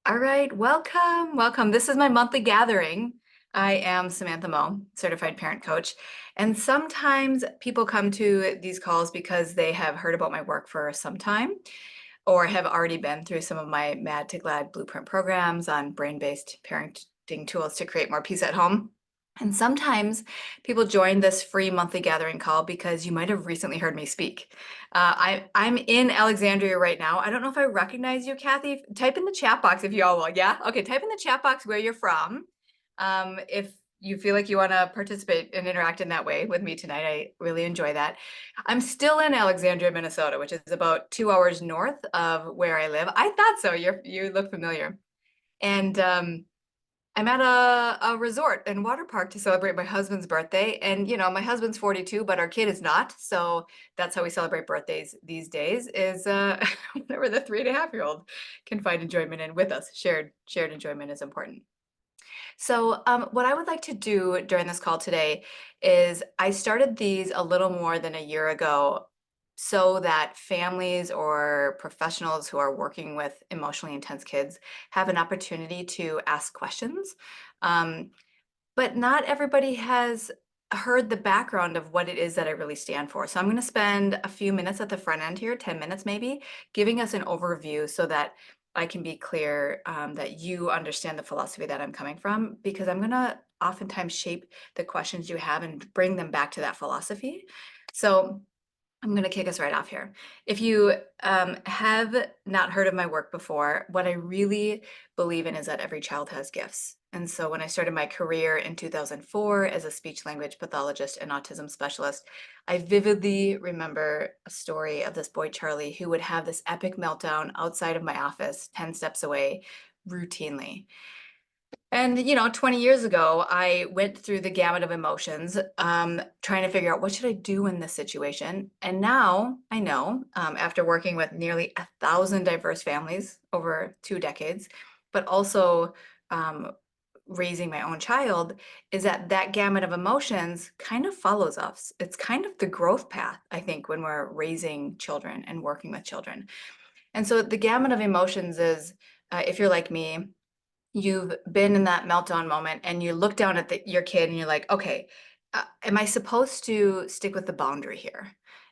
All right, welcome, welcome. This is my monthly gathering. I am Samantha Moe, certified parent coach. And sometimes people come to these calls because they have heard about my work for some time or have already been through some of my Mad to Glad blueprint programs on brain-based parenting tools to create more peace at home. And sometimes people join this free monthly gathering call because you might have recently heard me speak. I'm in Alexandria right now. I don't know if I recognize you, Kathy. Type in the chat box if you all will. Yeah? Okay, type in the chat box where you're from. If you feel like you want to participate and interact in that way with me tonight, I really enjoy that. I'm still in Alexandria, Minnesota, which is about 2 hours north of where I live. I thought so. You look familiar. And I'm at a resort and water park to celebrate my husband's birthday. And, my husband's 42, but our kid is not. So that's how we celebrate birthdays these days is whenever the 3.5-year-old can find enjoyment in with us. Shared enjoyment is important. So what I would like to do during this call today is I started these a little more than a year ago so that families or professionals who are working with emotionally intense kids have an opportunity to ask questions. Um, but not everybody has heard the background of what it is that I really stand for. So I'm going to spend a few minutes at the front end here, 10 minutes maybe, giving us an overview so that I can be clear that you understand the philosophy that I'm coming from, because I'm going to oftentimes shape the questions you have and bring them back to that philosophy. So I'm going to kick us right off here. If you have not heard of my work before, what I really believe in is that every child has gifts. And so when I started my career in 2004 as a speech language pathologist and autism specialist, I vividly remember a story of this boy, Charlie, who would have this epic meltdown outside of my office, 10 steps away, routinely. And, 20 years ago, I went through the gamut of emotions, trying to figure out what should I do in this situation. And now I know, after working with nearly 1,000 diverse families over 2 decades, but also um, raising my own child, is that that gamut of emotions kind of follows us. It's kind of the growth path, I think, when we're raising children and working with children. And so the gamut of emotions is, if you're like me, you've been in that meltdown moment and you look down at your kid and you're like, okay, am I supposed to stick with the boundary here?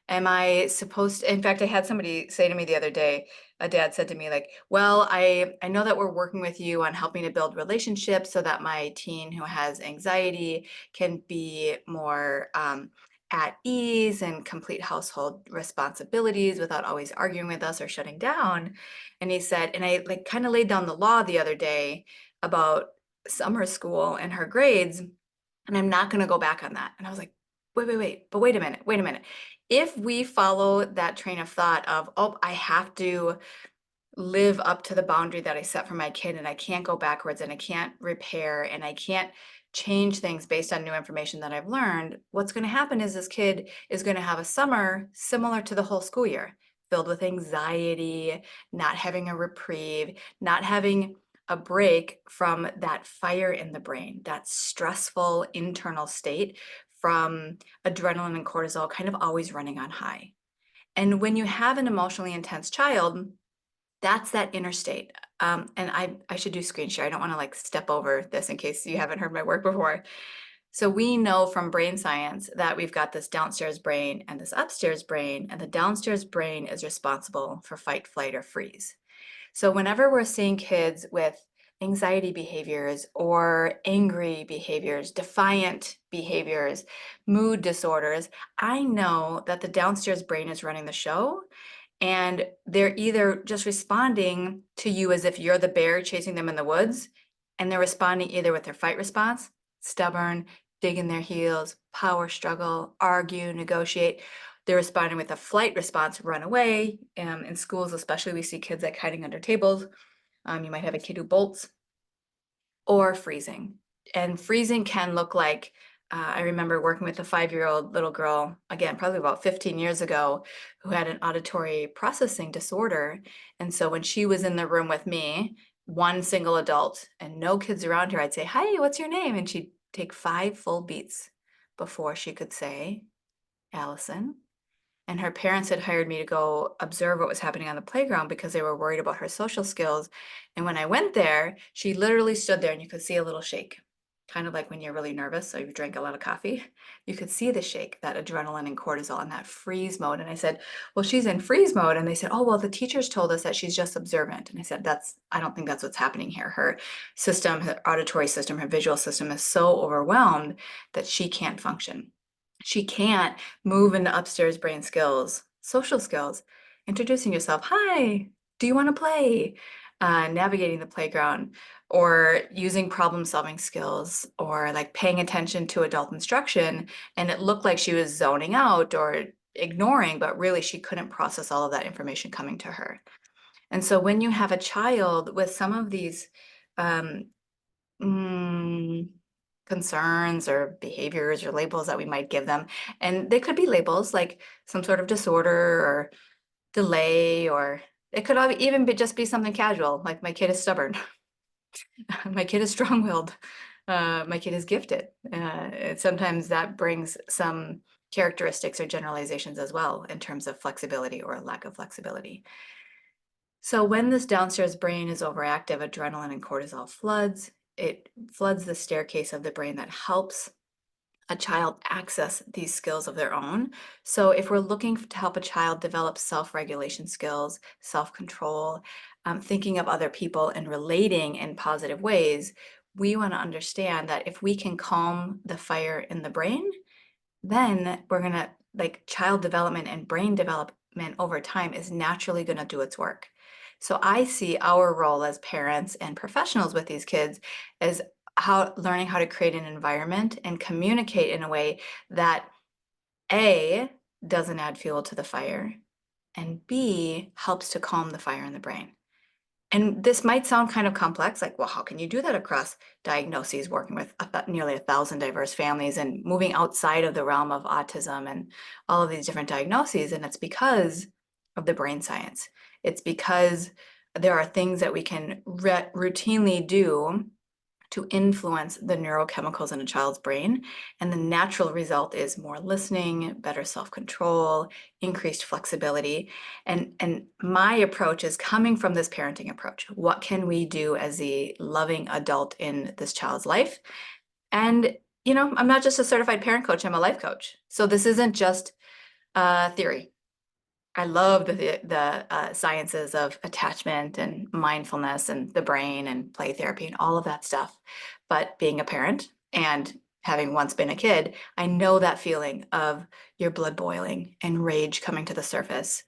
Am I supposed to, in fact, I had somebody say to me the other day, a dad said to me like, well, I know that we're working with you on helping to build relationships so that my teen who has anxiety can be more at ease and complete household responsibilities without always arguing with us or shutting down. And he said, and I like kind of laid down the law the other day about summer school and her grades, and I'm not going to go back on that. And I was like, but wait a minute. If we follow that train of thought of, oh, I have to live up to the boundary that I set for my kid and I can't go backwards and I can't repair and I can't change things based on new information that I've learned, what's going to happen is this kid is going to have a summer similar to the whole school year, filled with anxiety, not having a reprieve, not having a break from that fire in the brain, that stressful internal state from adrenaline and cortisol kind of always running on high. And when you have an emotionally intense child, that's that inner state. And I should do screen share. I don't want to like step over this in case you haven't heard my work before. So we know from brain science that we've got this downstairs brain and this upstairs brain, and the downstairs brain is responsible for fight, flight, or freeze. So whenever we're seeing kids with anxiety behaviors or angry behaviors, defiant behaviors, mood disorders, I know that the downstairs brain is running the show, and they're either just responding to you as if you're the bear chasing them in the woods, and they're responding either with their fight response, stubborn, dig in their heels, power struggle, argue, negotiate. They're responding with a flight response, run away. In schools, especially, we see kids like hiding under tables. You might have a kid who bolts, or freezing. And freezing can look like, I remember working with a 5-year-old little girl, again, probably about 15 years ago, who had an auditory processing disorder. And so when she was in the room with me, one single adult and no kids around her, I'd say, hi, what's your name? And she'd take 5 full beats before she could say, Allison. and her parents had hired me to go observe what was happening on the playground because they were worried about her social skills. And when I went there, she literally stood there and you could see a little shake, kind of like when you're really nervous, so you drank a lot of coffee. You could see the shake, that adrenaline and cortisol and that freeze mode. And I said, well, she's in freeze mode. And they said, oh, well, the teachers told us that she's just observant. And I said, I don't think that's what's happening here. Her system, her auditory system, her visual system is so overwhelmed that she can't function. She can't move into upstairs brain skills, social skills, introducing yourself. Hi, do you want to play? Navigating the playground, or using problem-solving skills, or like paying attention to adult instruction. And it looked like she was zoning out or ignoring, but really she couldn't process all of that information coming to her. And so when you have a child with some of these um, mm, concerns or behaviors or labels that we might give them. And they could be labels like some sort of disorder or delay, or it could even be just be something casual, like my kid is stubborn, my kid is strong-willed, my kid is gifted. Sometimes that brings some characteristics or generalizations as well in terms of flexibility or lack of flexibility. So when this downstairs brain is overactive, adrenaline and cortisol floods. It floods the staircase of the brain that helps a child access these skills of their own. So if we're looking to help a child develop self-regulation skills, self-control, thinking of other people and relating in positive ways, we want to understand that if we can calm the fire in the brain, then we're going to, like, child development and brain development over time is naturally going to do its work. So I see our role as parents and professionals with these kids as learning how to create an environment and communicate in a way that A, doesn't add fuel to the fire, and B, helps to calm the fire in the brain. And this might sound kind of complex, like, well, how can you do that across diagnoses, working with nearly 1,000 diverse families and moving outside of the realm of autism and all of these different diagnoses? And it's because of the brain science. It's because there are things that we can routinely do to influence the neurochemicals in a child's brain. And the natural result is more listening, better self-control, increased flexibility. And my approach is coming from this parenting approach. What can we do as the loving adult in this child's life? And, I'm not just a certified parent coach, I'm a life coach. So this isn't just theory. I love the sciences of attachment and mindfulness and the brain and play therapy and all of that stuff. But being a parent and having once been a kid, I know that feeling of your blood boiling and rage coming to the surface.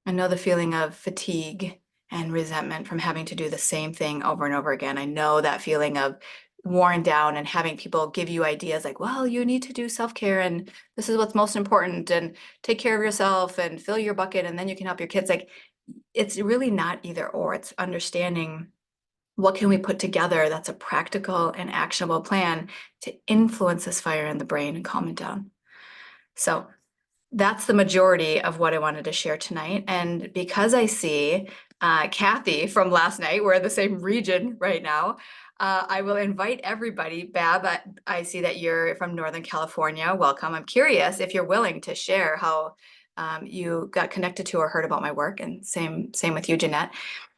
I know the feeling of fatigue and resentment from having to do the same thing over and over again. I know that feeling of worn down and having people give you ideas like, well, you need to do self-care and this is what's most important, and take care of yourself and fill your bucket and then you can help your kids. Like, it's really not either or. It's understanding what can we put together that's a practical and actionable plan to influence this fire in the brain and calm it down. So that's the majority of what I wanted to share tonight. And because I see Kathy from last night, we're in the same region right now, I will invite everybody. Bab, I see that you're from Northern California. Welcome. I'm curious if you're willing to share how you got connected to or heard about my work, and same with you, Jeanette.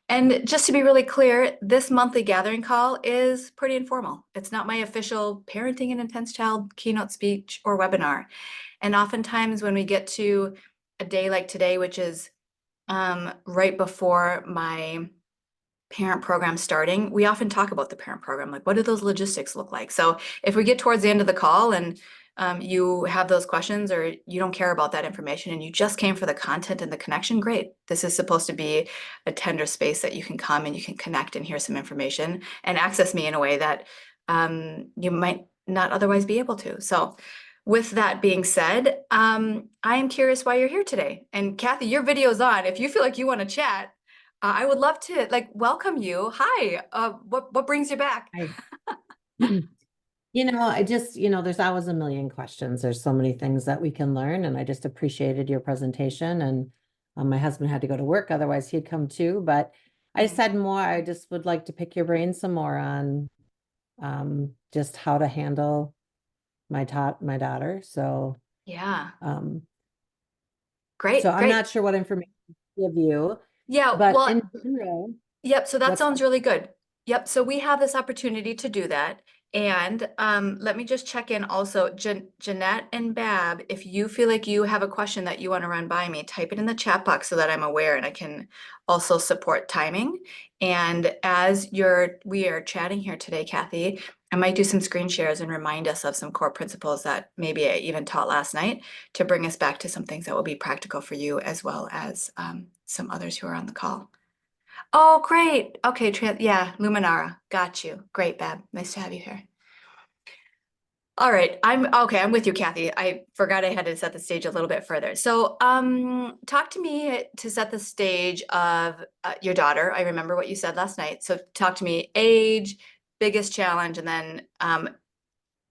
And just to be really clear, this monthly gathering call is pretty informal. It's not my official Parenting an Intense Child keynote speech or webinar. And oftentimes when we get to a day like today, which is right before my parent program starting, we often talk about the parent program, like what do those logistics look like? So if we get towards the end of the call and you have those questions or you don't care about that information and you just came for the content and the connection, great. This is supposed to be a tender space that you can come and you can connect and hear some information and access me in a way that you might not otherwise be able to. So with that being said, I am curious why you're here today. And Kathy, your video's on. If you feel like you want to chat, I would love to welcome you. Hi, what brings you back? Hi. I just, there's always a million questions. There's so many things that we can learn, and I just appreciated your presentation. And my husband had to go to work, otherwise he'd come too. But I just had more. I just would like to pick your brain some more on just how to handle my daughter. So Yeah. So Great, I'm great. not sure what information to give you, Yeah, but well, in general, yep, so that what's sounds really good. Yep, so we have this opportunity to do that. And let me just check in also, Jeanette and Bab, if you feel like you have a question that you want to run by me, type it in the chat box so that I'm aware and I can also support timing. And as we are chatting here today, Kathy, I might do some screen shares and remind us of some core principles that maybe I even taught last night to bring us back to some things that will be practical for you as well as some others who are on the call. Oh, great. Okay, yeah, Luminara. Got you. Great, Bab. Nice to have you here. All right, I'm with you, Kathy. I forgot I had to set the stage a little bit further. So, talk to me to set the stage of your daughter. I remember what you said last night. So, talk to me, age, biggest challenge, and then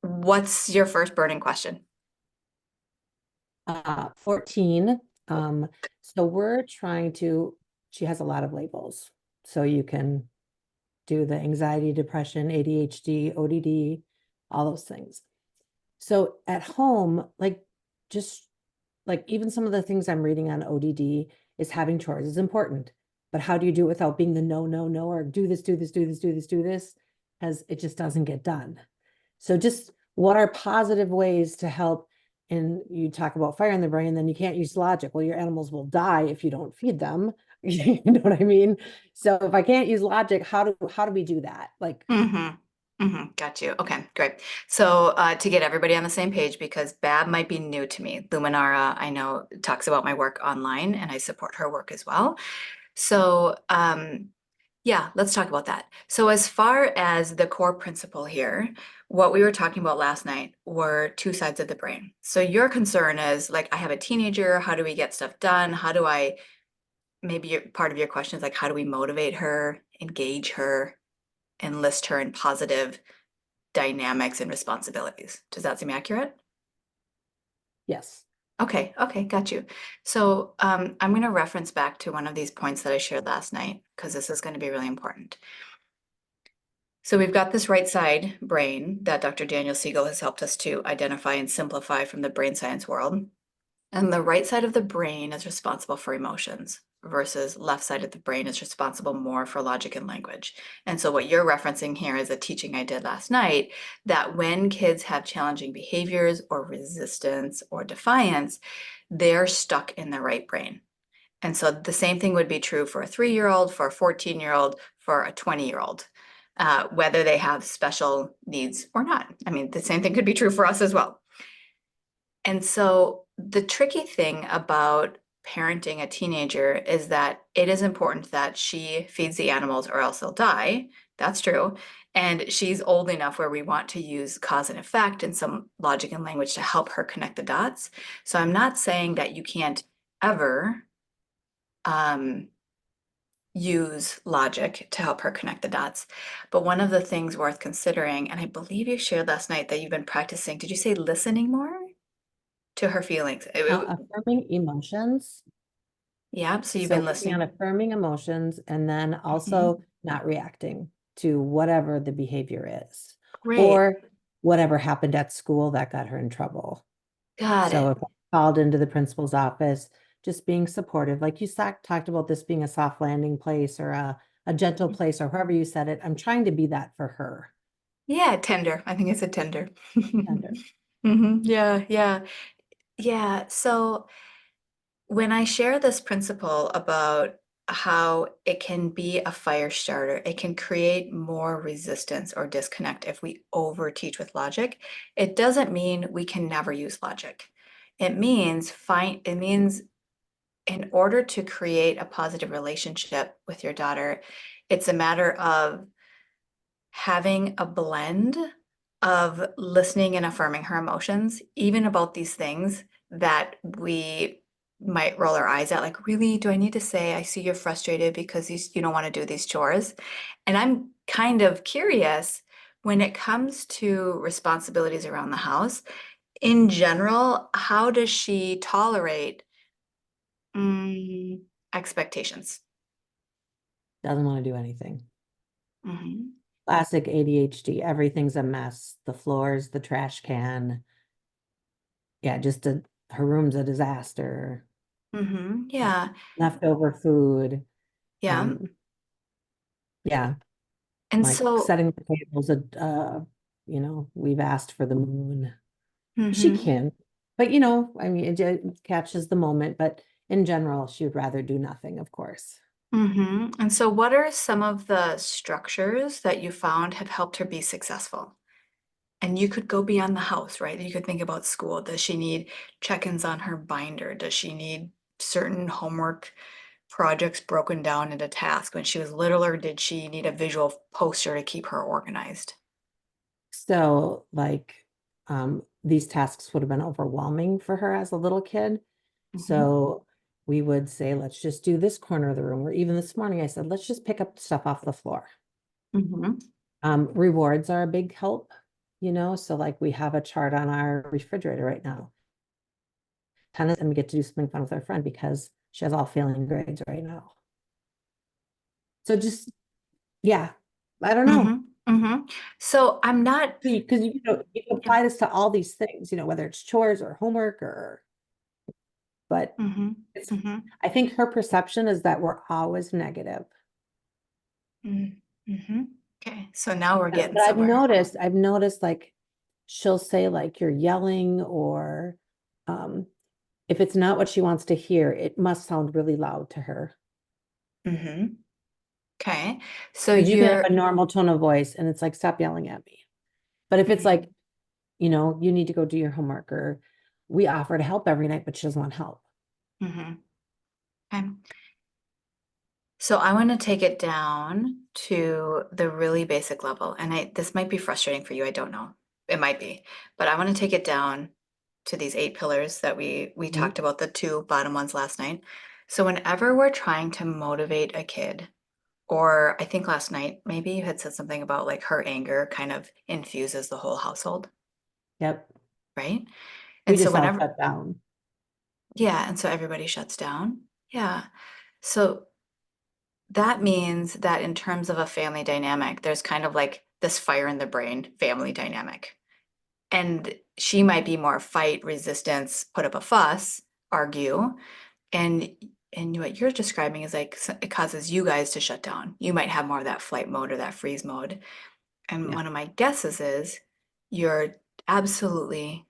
what's your first burning question? 14. So we're trying to, she has a lot of labels. So you can do the anxiety, depression, ADHD, ODD, all those things. So at home, like just like even some of the things I'm reading on ODD is having chores is important. But how do you do it without being the no, no, no, or do this, do this, do this, do this, do this? Because it just doesn't get done. So just what are positive ways to help? And you talk about fire in the brain, then you can't use logic. Well, your animals will die if you don't feed them. You know what I mean? So if I can't use logic, how do we do that? Like, Mm-hmm. Mm-hmm. Got you. Okay, great. So to get everybody on the same page, because Bab might be new to me, Luminara, I know, talks about my work online and I support her work as well. So yeah, let's talk about that. So as far as the core principle here, what we were talking about last night were two sides of the brain. So your concern is like, I have a teenager, how do we get stuff done? How do I, maybe part of your question is like, how do we motivate her, engage her, enlist her in positive dynamics and responsibilities? Does that seem accurate? yes. Okay, okay, got you. So I'm going to reference back to one of these points that I shared last night because this is going to be really important. So we've got this right side brain that Dr. Daniel Siegel has helped us to identify and simplify from the brain science world. And the right side of the brain is responsible for emotions versus left side of the brain is responsible more for logic and language. And so what you're referencing here is a teaching I did last night that when kids have challenging behaviors or resistance or defiance, they're stuck in the right brain. And so the same thing would be true for a 3-year-old, for a 14-year-old, for a 20-year-old, whether they have special needs or not. I mean, the same thing could be true for us as well. And so the tricky thing about parenting a teenager is that it is important that she feeds the animals or else they'll die. That's true. And she's old enough where we want to use cause and effect and some logic and language to help her connect the dots. So I'm not saying that you can't ever use logic to help her connect the dots. But one of the things worth considering, and I believe you shared last night that you've been practicing, did you say listening more to her feelings? Affirming emotions. Yeah, so you've So been working on listening. affirming emotions and then Mhm. also not reacting to whatever the behavior is Great. or whatever happened at school that got her in trouble. Got So it. if I called into the principal's office, just being supportive, like you talked about this being a soft landing place or a gentle place or however you said it, I'm trying to be that for her. Yeah, tender. I think it's a tender. Tender. Yeah, yeah, yeah. So when I share this principle about how it can be a fire starter, it can create more resistance or disconnect if we over teach with logic. It doesn't mean we can never use logic. It means in order to create a positive relationship with your daughter, it's a matter of having a blend of listening and affirming her emotions, even about these things that we might roll our eyes at, like, really, do I need to say, I see you're frustrated because you don't want to do these chores? And I'm kind of curious when it comes to responsibilities around the house, in general, how does she tolerate expectations? Doesn't want to do anything. Mhm. Classic ADHD. Everything's a mess. The floors, the trash can. Yeah, her room's a disaster. like Yeah. leftover food. Yeah. Um, yeah, And like so, setting the tables, we've asked for the moon. She hmm can, but I mean, it catches the moment, but in general, she would rather do nothing, of course. And so what are some of the structures that you found have helped her be successful? And you could go beyond the house, right? You could think about school. Does she need check-ins on her binder? Does she need certain homework projects broken down into tasks when she was little, or did she need a visual poster to keep her organized? So, like, these tasks would have been overwhelming for her as a little kid. Hmm So we would say, let's just do this corner of the room. Or even this morning, I said, let's just pick up stuff off the floor. hmm Rewards are a big help, so like we have a chart on our refrigerator right now. Tennis, and we get to do something fun with our friend because she has all failing grades right now. So just, yeah, I don't hmm know. hmm So I'm not. Because you can Yep. apply this to all these things, whether it's chores or homework but hmm it's, hmm I think her perception is that we're always negative. hmm Okay, so now we're But getting I've somewhere. noticed, like she'll say like you're yelling or um if it's not what she wants to hear, it must sound really loud to her. hmm Okay, so Because you can have you're. a normal tone of voice and it's like, stop yelling at me. But if it's like, Mhm, you need to go do your homework or we offer to help every night, but she doesn't want help. mhm. Okay. So I want to take it down to the really basic level. And this might be frustrating for you, I don't know. It might be. But I want to take it down to these 8 pillars that we Mhm. talked about, the 2 bottom ones last night. So whenever we're trying to motivate a kid, or I think last night maybe you had said something about like her anger kind of infuses the whole household, Yep. right? We And so just all whenever, shut down. yeah, and so everybody shuts down. Yeah. So that means that in terms of a family dynamic, there's kind of like this fire in the brain family dynamic. And she might be more fight, resistance, put up a fuss, argue. And what you're describing is like it causes you guys to shut down. You might have more of that flight mode or that freeze mode. And Yeah. one of my guesses is you're absolutely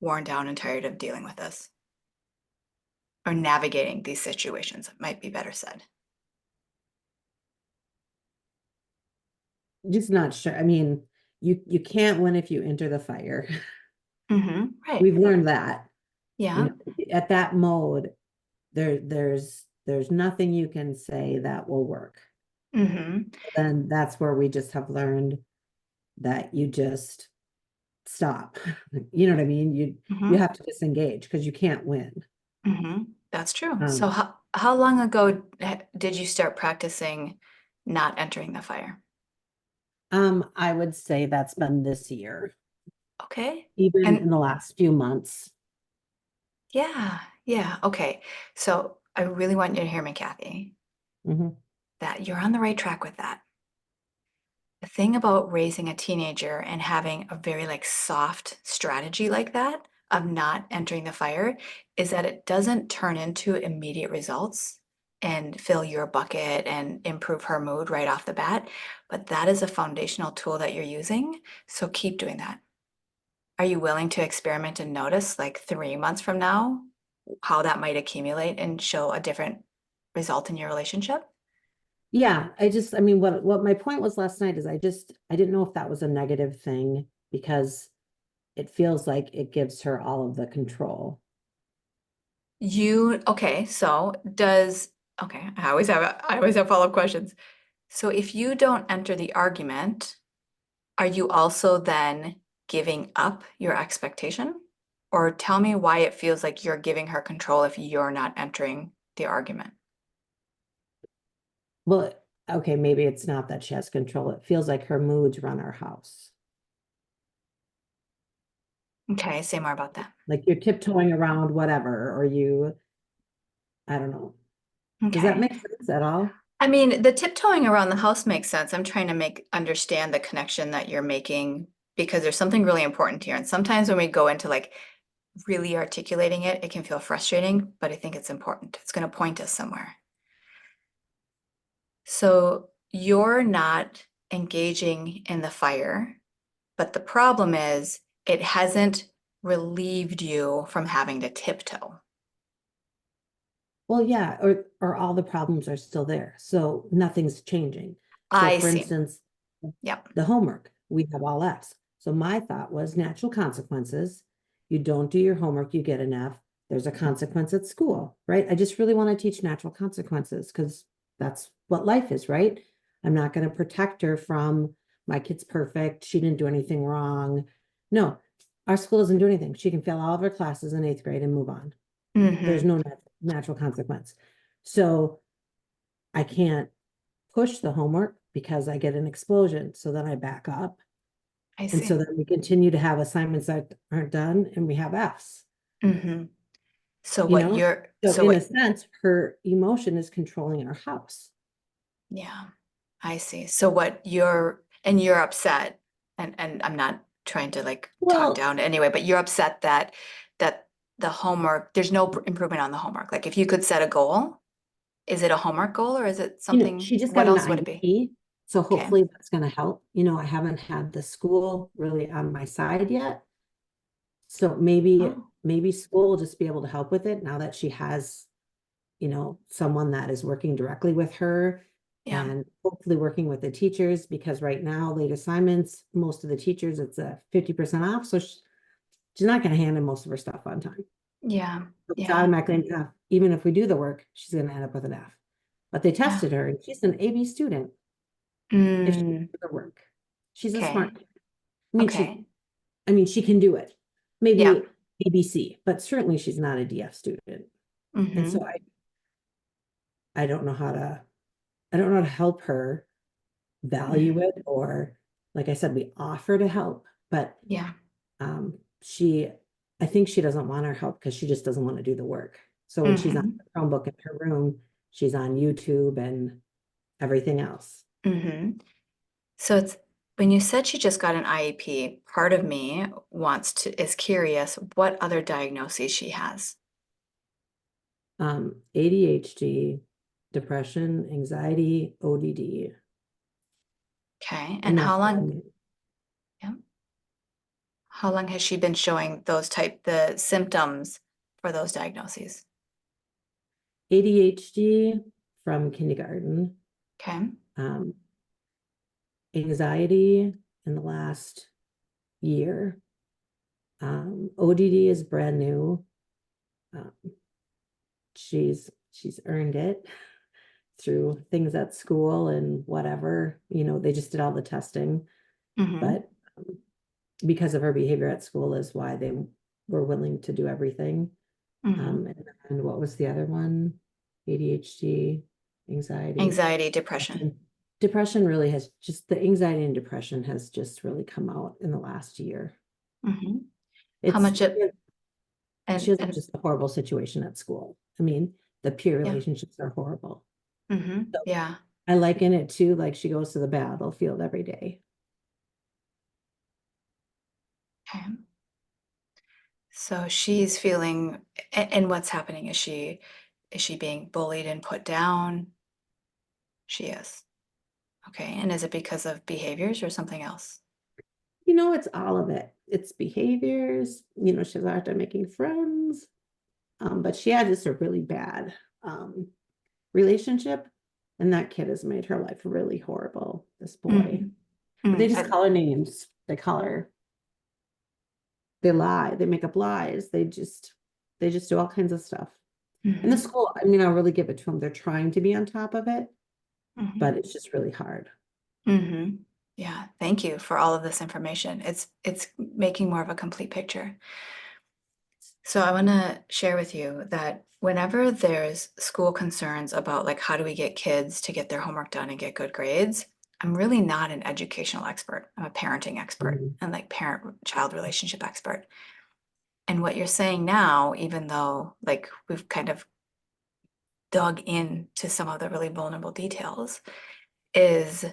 worn down and tired of dealing with this or navigating these situations, it might be better said. Just not sure. I mean, you can't win if you enter the fire. Right. We've learned that. You Yeah. know, at that mode, there's nothing you can say that will work. hmm Then that's where we just have learned that you just stop. You know what I mean? You hmm have to disengage because you can't win. That's true. So Um, how long ago did you start practicing not entering the fire? I would say that's been this year, Okay. even in And the last few months. yeah, yeah. Okay. So I really want you to hear me, Kathy, Mhm. that you're on the right track with that. The thing about raising a teenager and having a very like soft strategy like that of not entering the fire is that it doesn't turn into immediate results and fill your bucket and improve her mood right off the bat. But that is a foundational tool that you're using. So keep doing that. Are you willing to experiment and notice like 3 months from now how that might accumulate and show a different result in your relationship? Yeah, I mean, what my point was last night is I didn't know if that was a negative thing because it feels like it gives her all of the control. Okay, so okay, I always have follow-up questions. So if you don't enter the argument, are you also then giving up your expectation? Or tell me why it feels like you're giving her control if you're not entering the argument. Well, okay, maybe it's not that she has control. It feels like her moods run our house. Okay, say more about that. Like you're tiptoeing around whatever, or I don't know. Does that Okay. make sense at all? I mean, the tiptoeing around the house makes sense. I'm trying to understand the connection that you're making because there's something really important here. And sometimes when we go into like really articulating it, it can feel frustrating, but I think it's important. It's going to point us somewhere. So you're not engaging in the fire, but the problem is it hasn't relieved you from having to tiptoe. Well, yeah, or all the problems are still there. So nothing's changing. So I for see. instance, Yep. the homework, we have all Fs. So my thought was natural consequences. You don't do your homework, you get an F. There's a consequence at school, right? I just really want to teach natural consequences because that's what life is, right? I'm not going to protect her from my kid's perfect. She didn't do anything wrong. No, our school doesn't do anything. She can fail all of her classes in 8th grade and move on. There's Mm-hmm. no natural consequence. So I can't push the homework because I get an explosion. So then I back up. I And so see. then we continue to have assignments that aren't done and we have Fs, Mm-hmm. So you what know? you're, So so in a what, sense, her emotion is controlling our house. yeah, I see. So what you're upset, and I'm not trying to like talk Well, down anyway, but you're upset that the homework, there's no improvement on the homework. Like if you could set a goal, is it a homework goal or is it something, she just got what an else would it be? IEP. So Okay. hopefully that's going to help. I haven't had the school really on my side yet. So maybe, Oh, maybe school will just be able to help with it now that she has someone that is working directly with her yeah. and hopefully working with the teachers because right now, late assignments, most of the teachers, it's a 50% off. So she's not going to hand in most of her stuff on time. Yeah. So it's Yeah. automatically an F. Even if we do the work, she's going to end up with an F. But they Yeah. tested her and she's an AB student if she Mm, does the work. She's a okay. smart kid. I mean, she, Okay. I mean, she can do it. Yeah. Maybe ABC, but certainly she's not a DF student. And so Mm-hmm. I don't know how to, I don't know how to help her value Mm-hmm. it or like I said, we offer to help, but Yeah. she I think she doesn't want our help because she just doesn't want to do the work. So when she's on Mm-hmm. the Chromebook in her room, she's on YouTube and everything else. Mm-hmm. So it's when you said she just got an IEP, part of me is curious what other diagnoses she has. ADHD, depression, anxiety, ODD, Okay. and And that's brand new. yeah, how long has she been showing the symptoms for those diagnoses? ADHD from kindergarten, Okay. um, anxiety in the last year. ODD is brand new. Um, she's earned it through things at school and whatever, they just did all the testing, Mm-hmm. but because of her behavior at school is why they were willing to do everything. Mm-hmm. And what was the other one? ADHD, anxiety, Anxiety, depression. depression. Depression really has just the anxiety and depression has just really come out in the last year. Mm-hmm. How It's much it she has and just a horrible situation at school. I mean, the peer yeah. relationships are horrible. Mm-hmm. So Yeah. I liken it to like she goes to the battlefield every day. Okay. So she's feeling, and what's happening? Is she being bullied and put down? She is. Okay. And is it because of behaviors or something else? It's all of it. It's behaviors. She has a hard time making friends. But she had just a really bad relationship, and that kid has made her life really horrible, this boy. Mm-hmm. But they just Mm, call her names. They call her, they lie, they make up lies. They just do all kinds of stuff. In the mm-hmm. school, I mean, I'll really give it to them. They're trying to be on top of it, Mm-hmm. but it's just really hard. Mm-hmm. Yeah. Thank you for all of this information. It's making more of a complete picture. So I want to share with you that whenever there's school concerns about like how do we get kids to get their homework done and get good grades, I'm really not an educational expert. I'm a parenting expert Mhm. and like parent-child relationship expert. And what you're saying now, even though like we've kind of dug into some of the really vulnerable details, is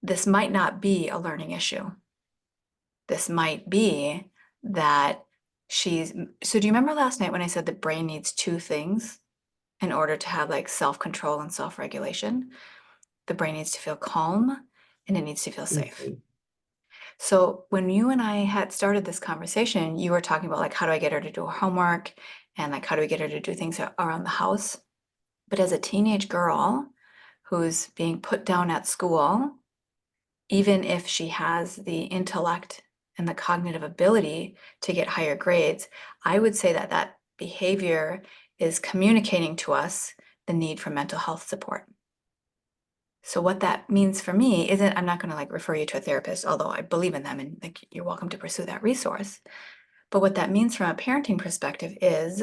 this might not be a learning issue. This might be that she's, so do you remember last night when I said the brain needs two things in order to have like self-control and self-regulation? The brain needs to feel calm and it needs to feel And safe. safe. So when you and I had started this conversation, you were talking about like, how do I get her to do her homework? And like, how do we get her to do things around the house? But as a teenage girl who's being put down at school, even if she has the intellect and the cognitive ability to get higher grades, I would say that that behavior is communicating to us the need for mental health support. So what that means for me isn't, I'm not going to like refer you to a therapist, although I believe in them and like you're welcome to pursue that resource. But what that means from a parenting perspective is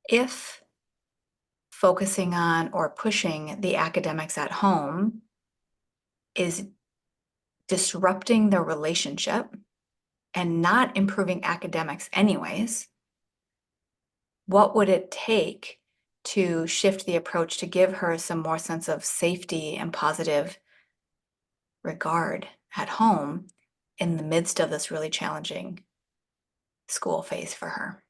if focusing on or pushing the academics at home is disrupting the relationship and not improving academics anyways, what would it take to shift the approach to give her some more sense of safety and positive regard at home in the midst of this really challenging school phase for her?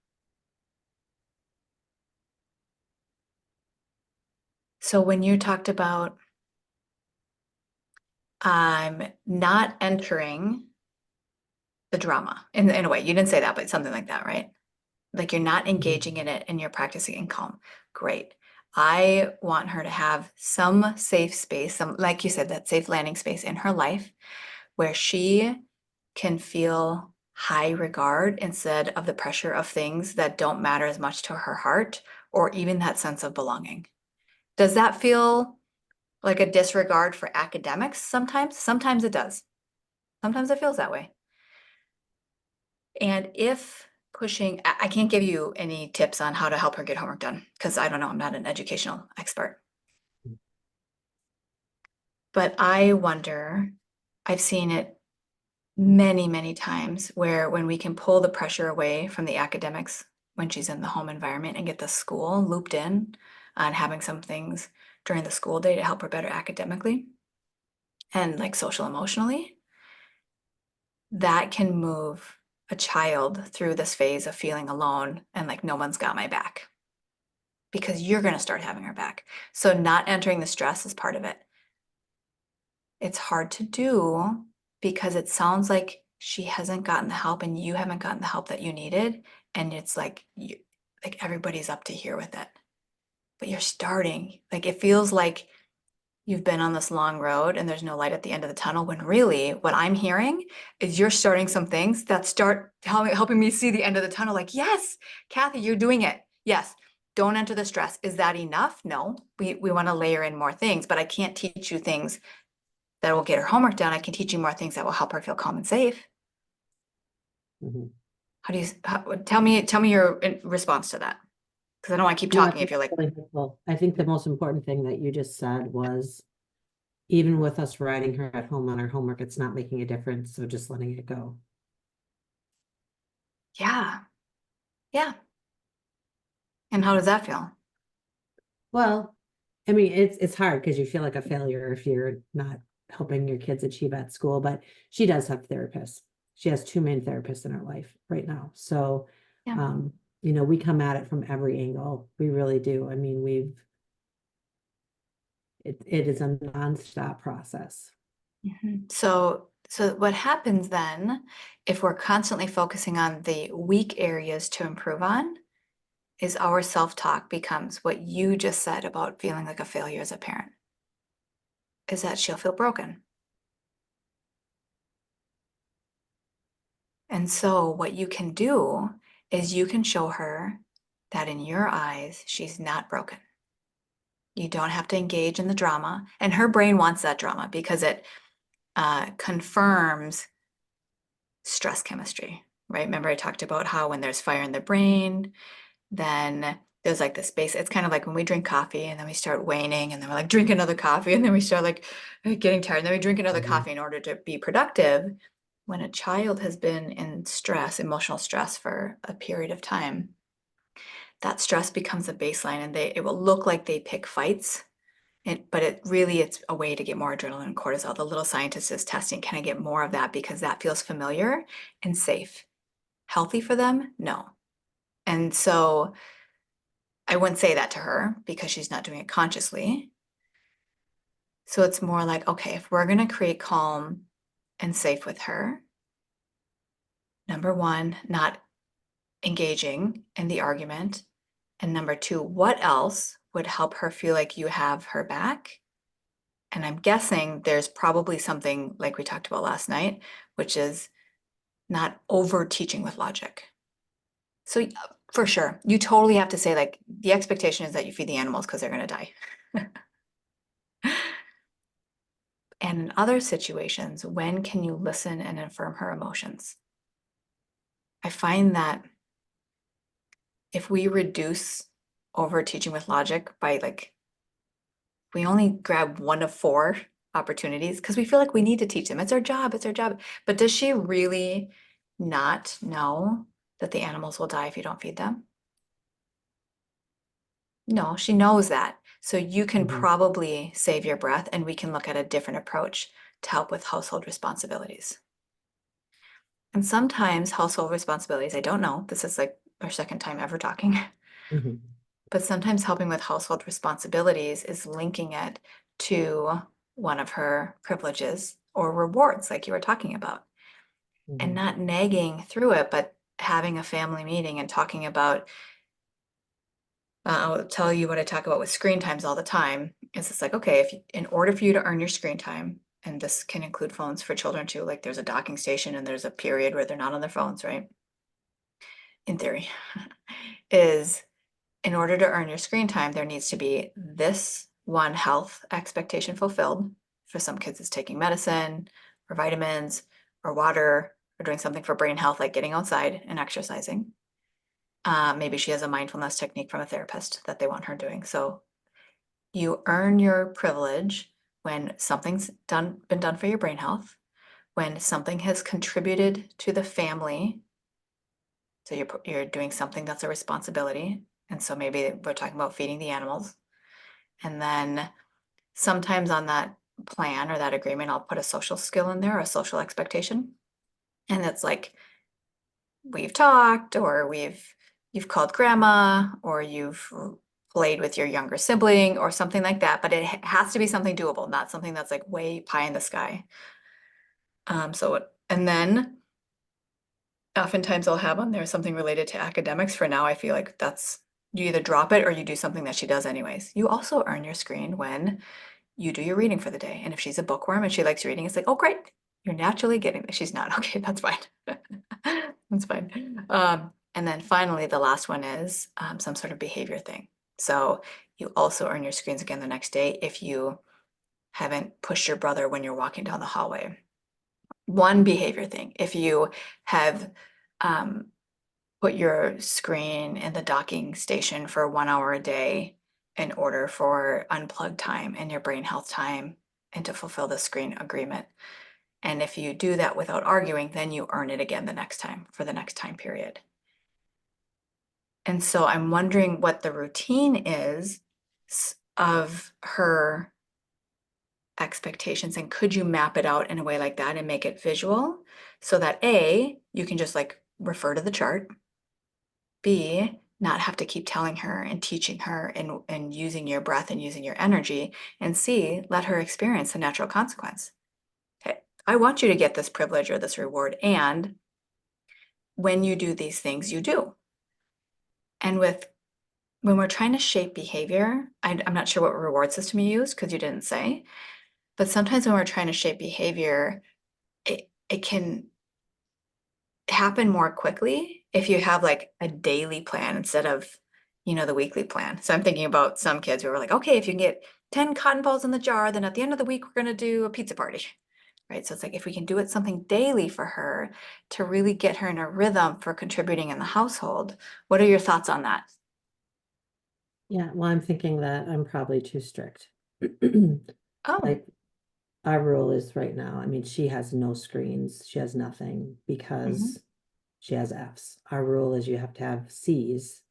So when you talked about not entering the drama in a way, you didn't say that, but something like that, right? Like you're not Mhm. engaging in it and you're practicing in calm. Great. I want her to have some safe space, some, like you said, that safe landing space in her life where she can feel high regard instead of the pressure of things that don't matter as much to her heart or even that sense of belonging. Does that feel like a disregard for academics sometimes? Sometimes it does. Sometimes it feels that way. And if pushing, I can't give you any tips on how to help her get homework done because I don't know, I'm not an educational expert. But I wonder, I've seen it many, many times where when we can pull the pressure away from the academics when she's in the home environment and get the school looped in on having some things during the school day to help her better academically and like social emotionally, that can move a child through this phase of feeling alone and like no one's got my back because you're going to start having her back. So not entering the stress is part of it. It's hard to do because it sounds like she hasn't gotten the help and you haven't gotten the help that you needed. And it's like like everybody's up to here with it. But you're starting. Like it feels like you've been on this long road and there's no light at the end of the tunnel when really what I'm hearing is you're starting some things that start helping me see the end of the tunnel. Like, yes, Kathy, you're doing it. Yes. Don't enter the stress. Is that enough? No. We want to layer in more things, but I can't teach you things that will get her homework done. I can teach you more things that will help her feel calm and safe. Mhm. How do you tell me your response to that? Because I don't want to keep No, I talking if think you're it's like, really helpful. I think the most important thing that you just said was even with us writing her at home on her homework, it's not making a difference. So just letting it go. yeah, yeah. And how does that feel? Well, I mean, it's hard because you feel like a failure if you're not helping your kids achieve at school, but she does have therapists. She has two main therapists in her life right now. So, Yeah. we come at it from every angle. We really do. I mean, it is a nonstop process. So what happens then if we're constantly focusing on the weak areas to improve on is our self-talk becomes what you just said about feeling like a failure as a parent, is that she'll feel broken. And so what you can do is you can show her that in your eyes, she's not broken. You don't have to engage in the drama. And her brain wants that drama because it confirms stress chemistry, right? Remember I talked about how when there's fire in the brain, then there's like this space. It's kind of like when we drink coffee and then we start waning and then we're like, drink another coffee and then we start like getting tired and then we drink another Mhm. coffee in order to be productive. When a child has been in stress, emotional stress for a period of time, that stress becomes a baseline and it will look like they pick fights But it's a way to get more adrenaline and cortisol. The little scientist is testing, can I get more of that because that feels familiar and safe? Healthy for them? No. And so I wouldn't say that to her because she's not doing it consciously. So it's more like, okay, if we're going to create calm and safe with her, number one, not engaging in the argument. And number two, what else would help her feel like you have her back? And I'm guessing there's probably something like we talked about last night, which is not over teaching with logic. So for sure, you totally have to say like the expectation is that you feed the animals because they're going to die. And in other situations, when can you listen and affirm her emotions? I find that if we reduce over teaching with logic by like, we only grab one of four opportunities because we feel like we need to teach them. It's our job, it's our job. But does she really not know that the animals will die if you don't feed them? No, she knows that. So you can Mhm. probably save your breath and we can look at a different approach to help with household responsibilities. And sometimes household responsibilities, I don't know, this is like our second time ever talking, Mhm. but sometimes helping with household responsibilities is linking it to one of her privileges or rewards, like you were talking about, and Mhm. not nagging through it, but having a family meeting and talking about, I'll tell you what I talk about with screen times all the time. Is it's like, okay, if in order for you to earn your screen time, and this can include phones for children too, like there's a docking station and there's a period where they're not on their phones, right? In theory, is in order to earn your screen time, there needs to be this one health expectation fulfilled. For some kids, it's taking medicine or vitamins or water or doing something for brain health, like getting outside and exercising. Maybe she has a mindfulness technique from a therapist that they want her doing. So you earn your privilege when something's been done for your brain health, when something has contributed to the family. So you're doing something that's a responsibility. And so maybe we're talking about feeding the animals. And then sometimes on that plan or that agreement, I'll put a social skill in there, a social expectation. And it's like we've talked, or you've called grandma, or you've played with your younger sibling, or something like that. But it has to be something doable, not something that's like way pie in the sky. And then oftentimes I'll have on there something related to academics. For now, I feel like that's you either drop it or you do something that she does anyways. You also earn your screen when you do your reading for the day. And if she's a bookworm and she likes reading, it's like, oh, great, you're naturally getting this. She's not. Okay, that's fine. That's fine. And then finally, the last one is some sort of behavior thing. So you also earn your screens again the next day if you haven't pushed your brother when you're walking down the hallway. One behavior thing, if you have um, put your screen in the docking station for 1 hour a day in order for unplugged time and your brain health time and to fulfill the screen agreement. And if you do that without arguing, then you earn it again the next time for the next time period. And so I'm wondering what the routine is of her expectations, and could you map it out in a way like that and make it visual so that A, you can just like refer to the chart, B, not have to keep telling her and teaching her and using your breath and using your energy, and C, let her experience the natural consequence. Okay, I want you to get this privilege or this reward, and when you do these things, you do. And when we're trying to shape behavior, I'm not sure what reward system you use because you didn't say, but sometimes when we're trying to shape behavior, it can happen more quickly if you have like a daily plan instead of, the weekly plan. So I'm thinking about some kids who are like, okay, if you can get 10 cotton balls in the jar, then at the end of the week, we're going to do a pizza party. Right. So it's like if we can do it something daily for her to really get her in a rhythm for contributing in the household. What are your thoughts on that? Yeah, well, I'm thinking that I'm probably too strict. Oh, Like our rule is right now, I mean, she has no screens, she has nothing mhm. because she has Fs. Our rule is you have to have Cs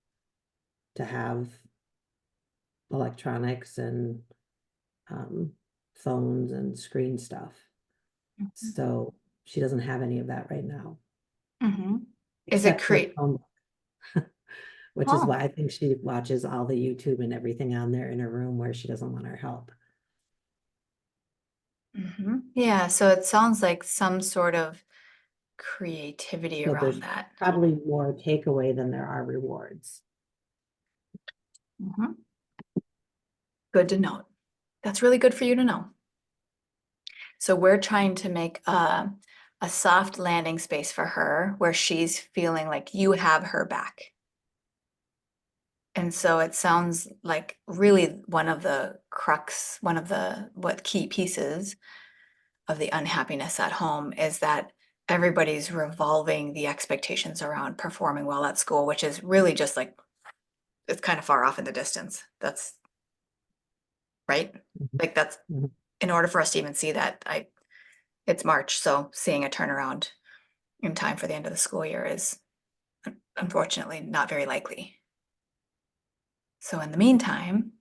to have electronics and phones and screen stuff. So she doesn't have any of that right now, Mm-hmm. Is it except for create? phone, which is Oh, why I think she watches all the YouTube and everything on there in her room where she doesn't want our help. yeah. So it sounds like some sort of creativity So around there's that. probably more takeaway than there are rewards. Mhm. Good to know. That's really good for you to know. So we're trying to make a soft landing space for her where she's feeling like you have her back. And so it sounds like really one of the crux, one of the what key pieces of the unhappiness at home is that everybody's revolving the expectations around performing well at school, which is really just like it's kind of far off in the distance. That's right. Mhm. Like that's Mhm. in order for us to even see that, it's March, so seeing a turnaround in time for the end of the school year is unfortunately not very likely. So in the meantime,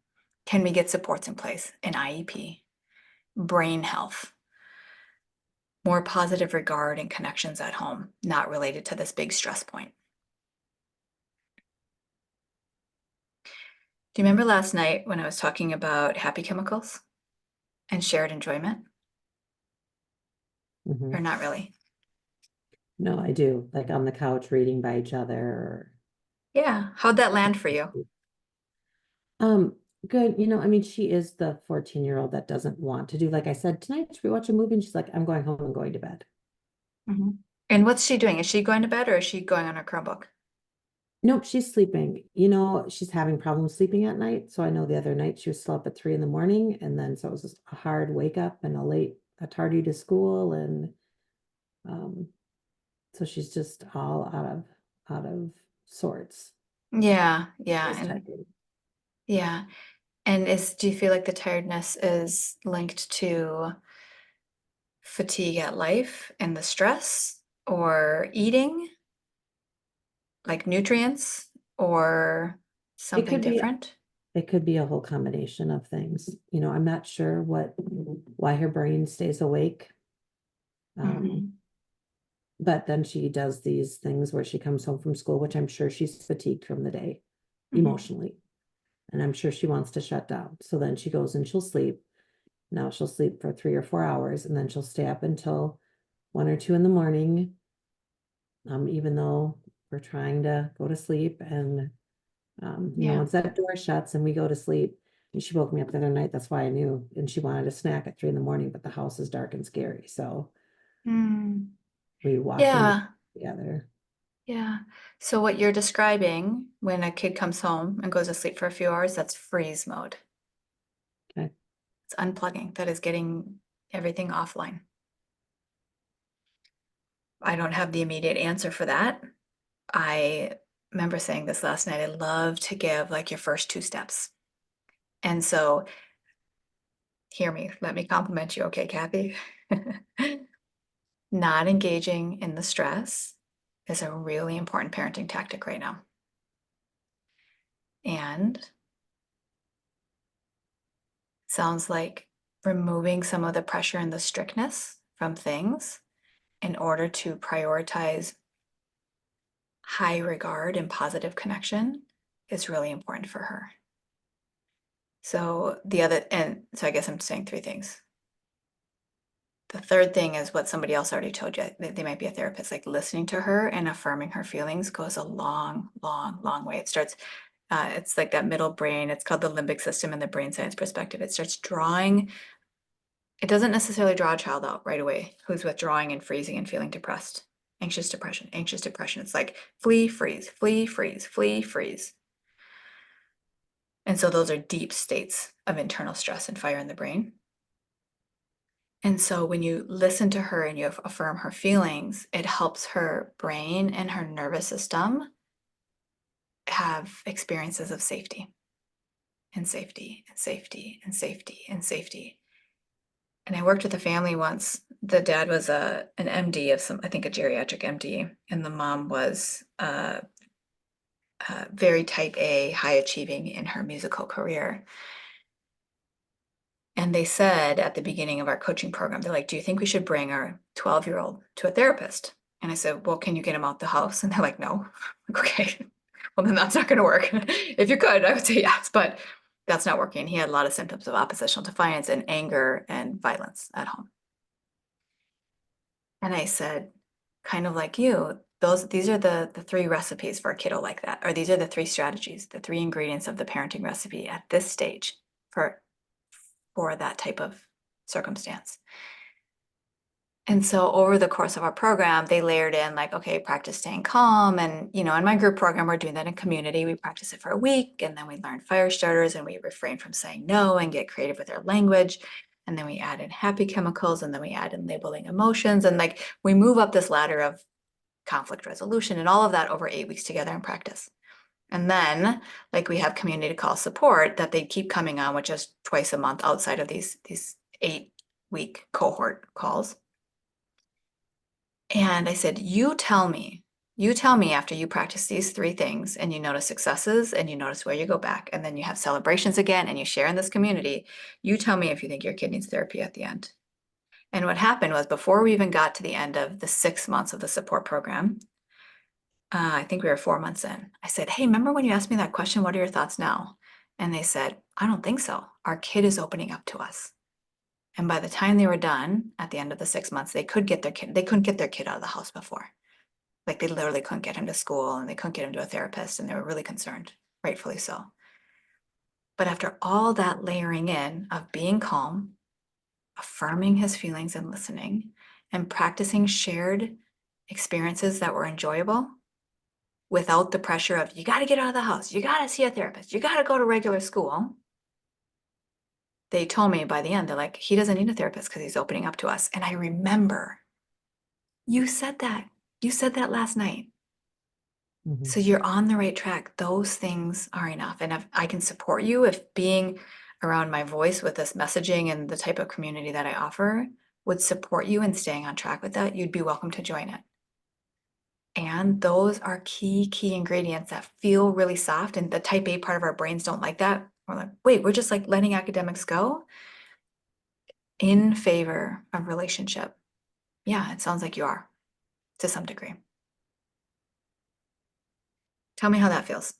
can we get supports in place? An IEP, brain health, more positive regard and connections at home, not related to this big stress point. Do you remember last night when I was talking about happy chemicals and shared enjoyment? Or Mhm. not really? No, I do, like on the couch reading by each other. Yeah. How'd that land for you? Um, Good. I mean, she is the 14-year-old that doesn't want to do, like I said, tonight, should we watch a movie? And she's like, I'm going home and going to bed. Mhm. And what's she doing? Is she going to bed or is she going on her Chromebook? Nope, she's sleeping. She's having problems sleeping at night. So I know the other night she was still up at 3 in the morning. And then so it was just a hard wake up and a tardy to school. And um, so she's just all out of sorts. Yeah, yeah, She's and typing. yeah. And do you feel like the tiredness is linked to fatigue at life and the stress or eating, like nutrients or It something could be different? it could be a whole combination of things. I'm not sure why her brain stays awake. Um, Hmm. but then she does these things where she comes home from school, which I'm sure she's fatigued from the day Hmm. emotionally. And I'm sure she wants to shut down. So then she goes and she'll sleep. Now she'll sleep for 3 or 4 hours and then she'll stay up until 1 or 2 in the morning. Even though we're trying to go to sleep. And Yeah. once that door shuts and we go to sleep, and she woke me up the other night, that's why I knew. And she wanted a snack at 3 in the morning, but the house is dark and scary. So Mm. we walked into Yeah. together. Yeah. So what you're describing when a kid comes home and goes to sleep for a few hours, that's freeze mode. Okay. It's unplugging. That is getting everything offline. I don't have the immediate answer for that. I remember saying this last night. I love to give like your first two steps. And so, hear me, let me compliment you, okay, Kathy? Not engaging in the stress is a really important parenting tactic right now. And sounds like removing some of the pressure and the strictness from things in order to prioritize high regard and positive connection is really important for her. So I guess I'm saying three things. The third thing is what somebody else already told you. They might be a therapist, like listening to her and affirming her feelings goes a long, long, long way. It's like that middle brain. It's called the limbic system in the brain science perspective. It starts drawing. It doesn't necessarily draw a child out right away who's withdrawing and freezing and feeling depressed, anxious depression, anxious depression. It's like flee, freeze, flee, freeze, flee, freeze. And so those are deep states of internal stress and fire in the brain. And so when you listen to her and you affirm her feelings, it helps her brain and her nervous system have experiences of safety and safety and safety and safety and safety. And I worked with a family once. The dad was an MD of I think a geriatric MD, and the mom was very type A, high achieving in her musical career. And they said at the beginning of our coaching program, they're like, do you think we should bring our 12-year-old to a therapist? And I said, well, can you get him out the house? And they're like, no. I'm like, okay, well, then that's not going to work. If you could, I would say yes, but that's not working. He had a lot of symptoms of oppositional defiance and anger and violence at home. And I said, kind of like you, these are the three recipes for a kiddo like that, or these are the three strategies, the three ingredients of the parenting recipe at this stage for that type of circumstance. And so over the course of our program, they layered in like, okay, practice staying calm. And, in my group program, we're doing that in community. We practice it for a week and then we learn fire starters and we refrain from saying no and get creative with our language. And then we add in happy chemicals and then we add in labeling emotions. And like we move up this ladder of conflict resolution and all of that over 8 weeks together in practice. And then like we have community call support that they keep coming on, which is twice a month outside of these 8-week cohort calls. And I said, you tell me after you practice these three things and you notice successes and you notice where you go back and then you have celebrations again and you share in this community, you tell me if you think your kid needs therapy at the end. And what happened was before we even got to the end of the 6 months of the support program, I think we were 4 months in. I said, hey, remember when you asked me that question? What are your thoughts now? And they said, I don't think so. Our kid is opening up to us. And by the time they were done at the end of the 6 months, they couldn't get their kid out of the house before. Like they literally couldn't get him to school and they couldn't get him to a therapist and they were really concerned, rightfully so. But after all that layering in of being calm, affirming his feelings and listening, and practicing shared experiences that were enjoyable without the pressure of, you got to get out of the house, you got to see a therapist, you got to go to regular school. They told me by the end, they're like, he doesn't need a therapist because he's opening up to us. And I remember you said that. You said that last night. Mhm. So you're on the right track. Those things are enough. And if I can support you, if being around my voice with this messaging and the type of community that I offer would support you in staying on track with that, you'd be welcome to join it. And those are key ingredients that feel really soft. And the type A part of our brains don't like that. We're like, wait, we're just like letting academics go in favor of relationship. Yeah, it sounds like you are to some degree. Tell me how that feels.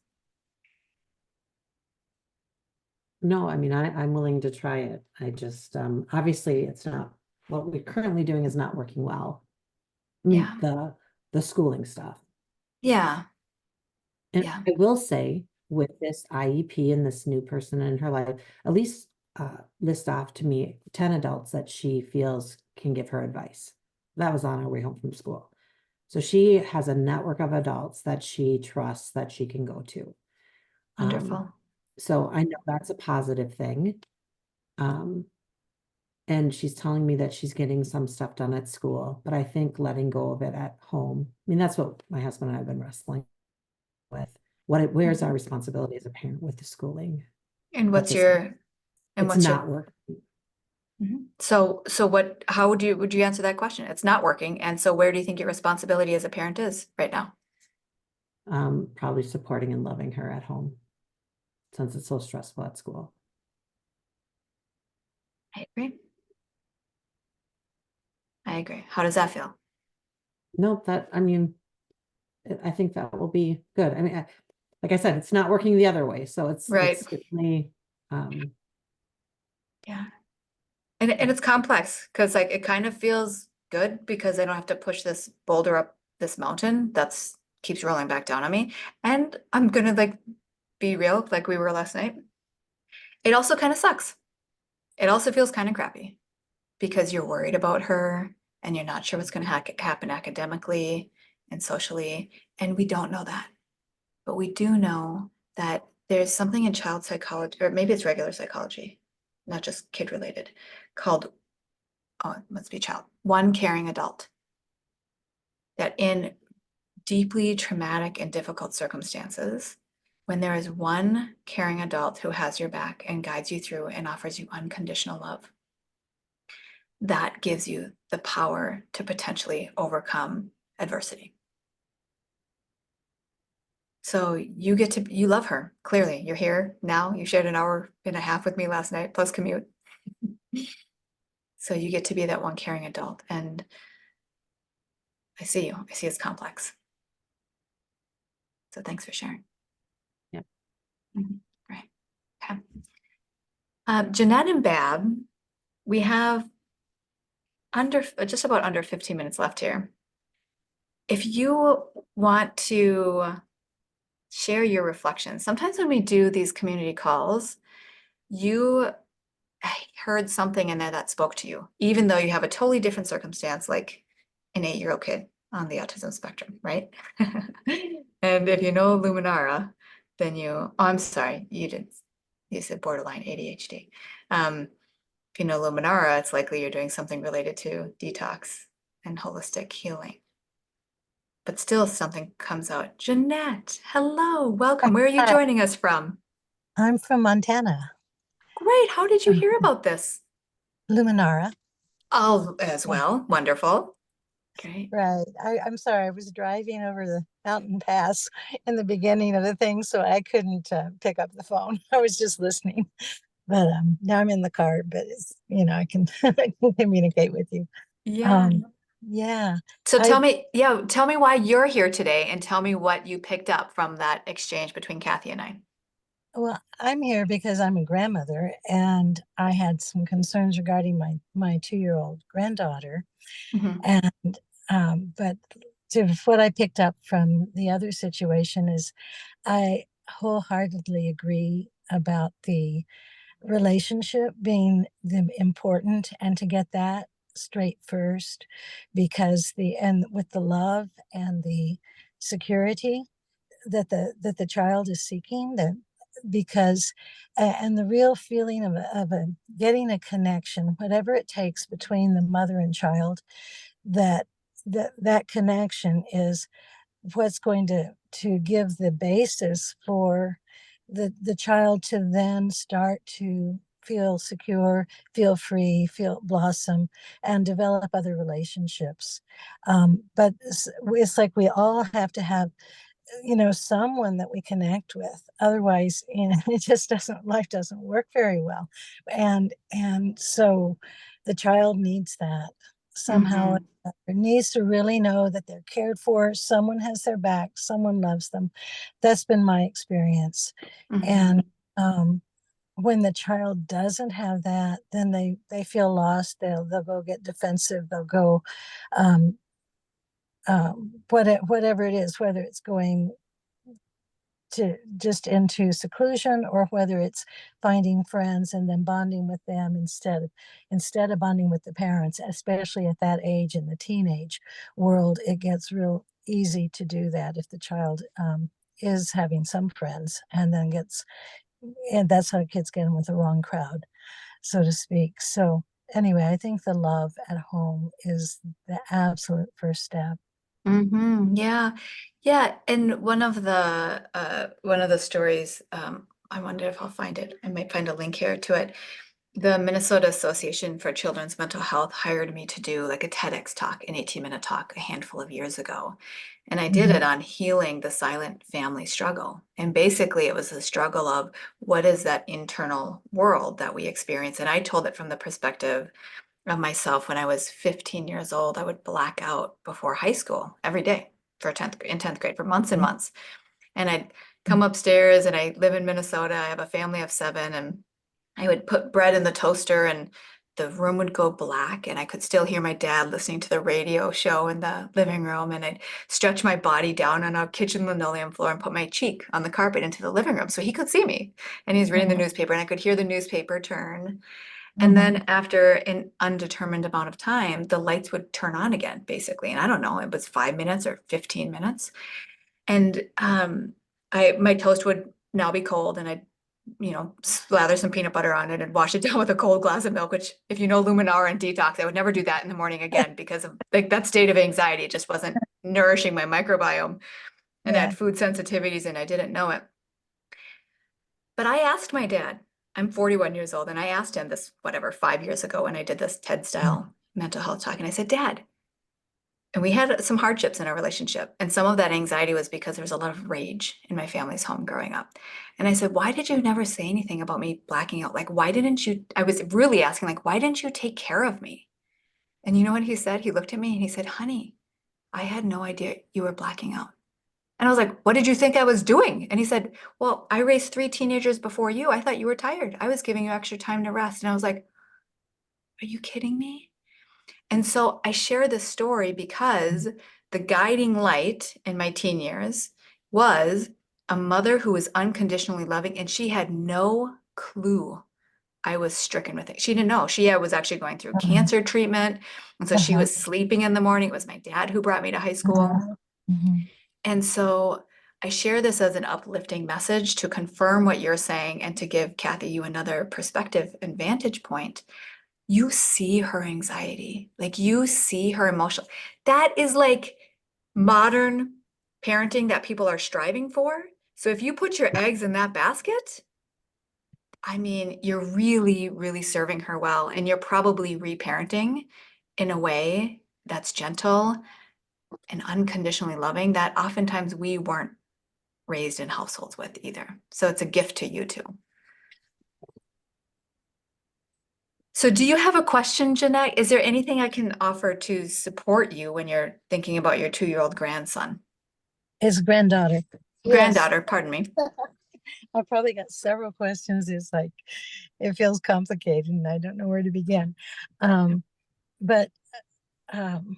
No, I mean, I'm willing to try it. I just, obviously it's not, what we're currently doing is not working well. Yeah. The schooling stuff. Yeah. And Yeah. I will say with this IEP and this new person in her life, at least list off to me 10 adults that she feels can give her advice. That was on our way home from school. So she has a network of adults that she trusts that she can go to. Wonderful. So I know that's a positive thing. Um, and she's telling me that she's getting some stuff done at school, but I think letting go of it at home. I mean, that's what my husband and I have been wrestling with. Where's our responsibility as a parent with the schooling And at what's this point? your and It's what's your not working. so what how would you answer that question? It's not working. And so where do you think your responsibility as a parent is right now? Probably supporting and loving her at home since it's so stressful at school. I agree. I agree. How does that feel? Nope, I mean, I think that will be good. I mean, like I said, it's not working the other way, so Right. it's certainly Yeah. And it's complex because like it kind of feels good because I don't have to push this boulder up this mountain that's keeps rolling back down on me. And I'm gonna like be real, like we were last night. It also kind of sucks. It also feels kind of crappy because you're worried about her and you're not sure what's going to happen academically and socially. And we don't know that. But we do know that there's something in child psychology, or maybe it's regular psychology, not just kid related, called, oh, it must be child, one caring adult. That in deeply traumatic and difficult circumstances, when there is one caring adult who has your back and guides you through and offers you unconditional love, that gives you the power to potentially overcome adversity. So you love her. Clearly, you're here now. You shared an hour and a half with me last night, plus commute. So you get to be that one caring adult. And I see you. I see it's complex. So thanks for sharing. Yeah. Mhm. Right. Okay. Jeanette and Bab, we have just about under 15 minutes left here. If you want to share your reflections, sometimes when we do these community calls, you heard something in there that spoke to you, even though you have a totally different circumstance, like an 8-year-old kid on the autism spectrum, right? And if you know Luminara, then oh, I'm sorry, you didn't. You said borderline ADHD. If you know Luminara, it's likely you're doing something related to detox and holistic healing. But still something comes out. Jeanette, hello, welcome. Where are you Hi, joining us from? I'm from Montana, Great. How did you hear about this? Luminara. Oh, as Yeah, well. Wonderful. Great. right. I'm sorry, I was driving over the mountain pass in the beginning of the thing, so I couldn't pick up the phone. I was just listening. But now I'm in the car, but I can I can communicate with you. Yeah. Um, yeah, So I tell me why you're here today and tell me what you picked up from that exchange between Kathy and I. well, I'm here because I'm a grandmother, and I had some concerns regarding my 2-year-old granddaughter. Mhm. And but what I picked up from the other situation is I wholeheartedly agree about the relationship being the important, and to get that straight first, because and with the love and the security that the child is seeking, that because and the real feeling of getting a connection, whatever it takes between the mother and child, that that connection is what's going to give the basis for the child to then start to feel secure, feel free, feel blossom, and develop other relationships. But it's like we all have to have someone that we connect with, otherwise it just doesn't life doesn't work very well. And so the child needs that somehow or Mhm. another, needs to really know that they're cared for, someone has their back, someone loves them. That's been my experience. Mhm. And when the child doesn't have that, then they feel lost, they'll go get defensive, they'll go um, whatever it is, whether it's going to just into seclusion, or whether it's finding friends and then bonding with them instead of bonding with the parents, especially at that age in the teenage world. It gets real easy to do that if the child is having some friends, and that's how kids get in with the wrong crowd, so to speak. So anyway, I think the love at home is the absolute first step. Yeah. Yeah. And one of the stories, I wonder if I'll find it. I might find a link here to it. The Minnesota Association for Children's Mental Health hired me to do like a TEDx talk, an 18-minute talk a handful of years ago. And I did Mhm. it on healing the silent family struggle. And basically, it was the struggle of what is that internal world that we experience. And I told it from the perspective of myself when I was 15 years old. I would black out before high school every day in 10th grade for months and months. And I'd come upstairs, and I live in Minnesota. I have a family of 7, and I would put bread in the toaster and the room would go black, and I could still hear my dad listening to the radio show in the living room, and I'd stretch my body down on a kitchen linoleum floor and put my cheek on the carpet into the living room so he could see me. And he's reading the Mhm. newspaper, and I could hear the newspaper turn. And Mhm. then after an undetermined amount of time, the lights would turn on again, basically. And I don't know, it was 5 minutes or 15 minutes. And my toast would now be cold, and I'd slather some peanut butter on it and wash it down with a cold glass of milk, which if you know Luminara and detox, I would never do that in the morning again because of like that state of anxiety. It just wasn't nourishing my microbiome. And I Yeah. had food sensitivities and I didn't know it. But I asked my dad, I'm 41 years old, and I asked him this, whatever, 5 years ago when I did this TED style mental health talk. And I said, Dad, And we had some hardships in our relationship. And some of that anxiety was because there was a lot of rage in my family's home growing up. And I said, why did you never say anything about me blacking out? Like, why didn't you? I was really asking, like, why didn't you take care of me? And you know what he said? He looked at me and he said, honey, I had no idea you were blacking out. And I was like, what did you think I was doing? And he said, well, I raised 3 teenagers before you. I thought you were tired. I was giving you extra time to rest. And I was like, are you kidding me? And so I share this story because the guiding light in my teen years was a mother who was unconditionally loving, and she had no clue I was stricken with it. She didn't know. She was actually going through Uh-huh. cancer treatment. And so she Uh-huh. was sleeping in the morning. It was my dad who brought me to high school. Uh-huh. Mhm. And so I share this as an uplifting message to confirm what you're saying and to give Kathy you another perspective and vantage point. You see her anxiety, like you see her emotional. That is like modern parenting that people are striving for. So if you put your eggs in that basket, I mean, you're really, really serving her well, and you're probably reparenting in a way that's gentle and unconditionally loving that oftentimes we weren't raised in households with either. So it's a gift to you too. So do you have a question, Jeanette? Is there anything I can offer to support you when you're thinking about your 2-year-old grandson? His granddaughter. Yes, Granddaughter, pardon me. I probably got several questions. It's like it feels complicated and I don't know where to begin. But um,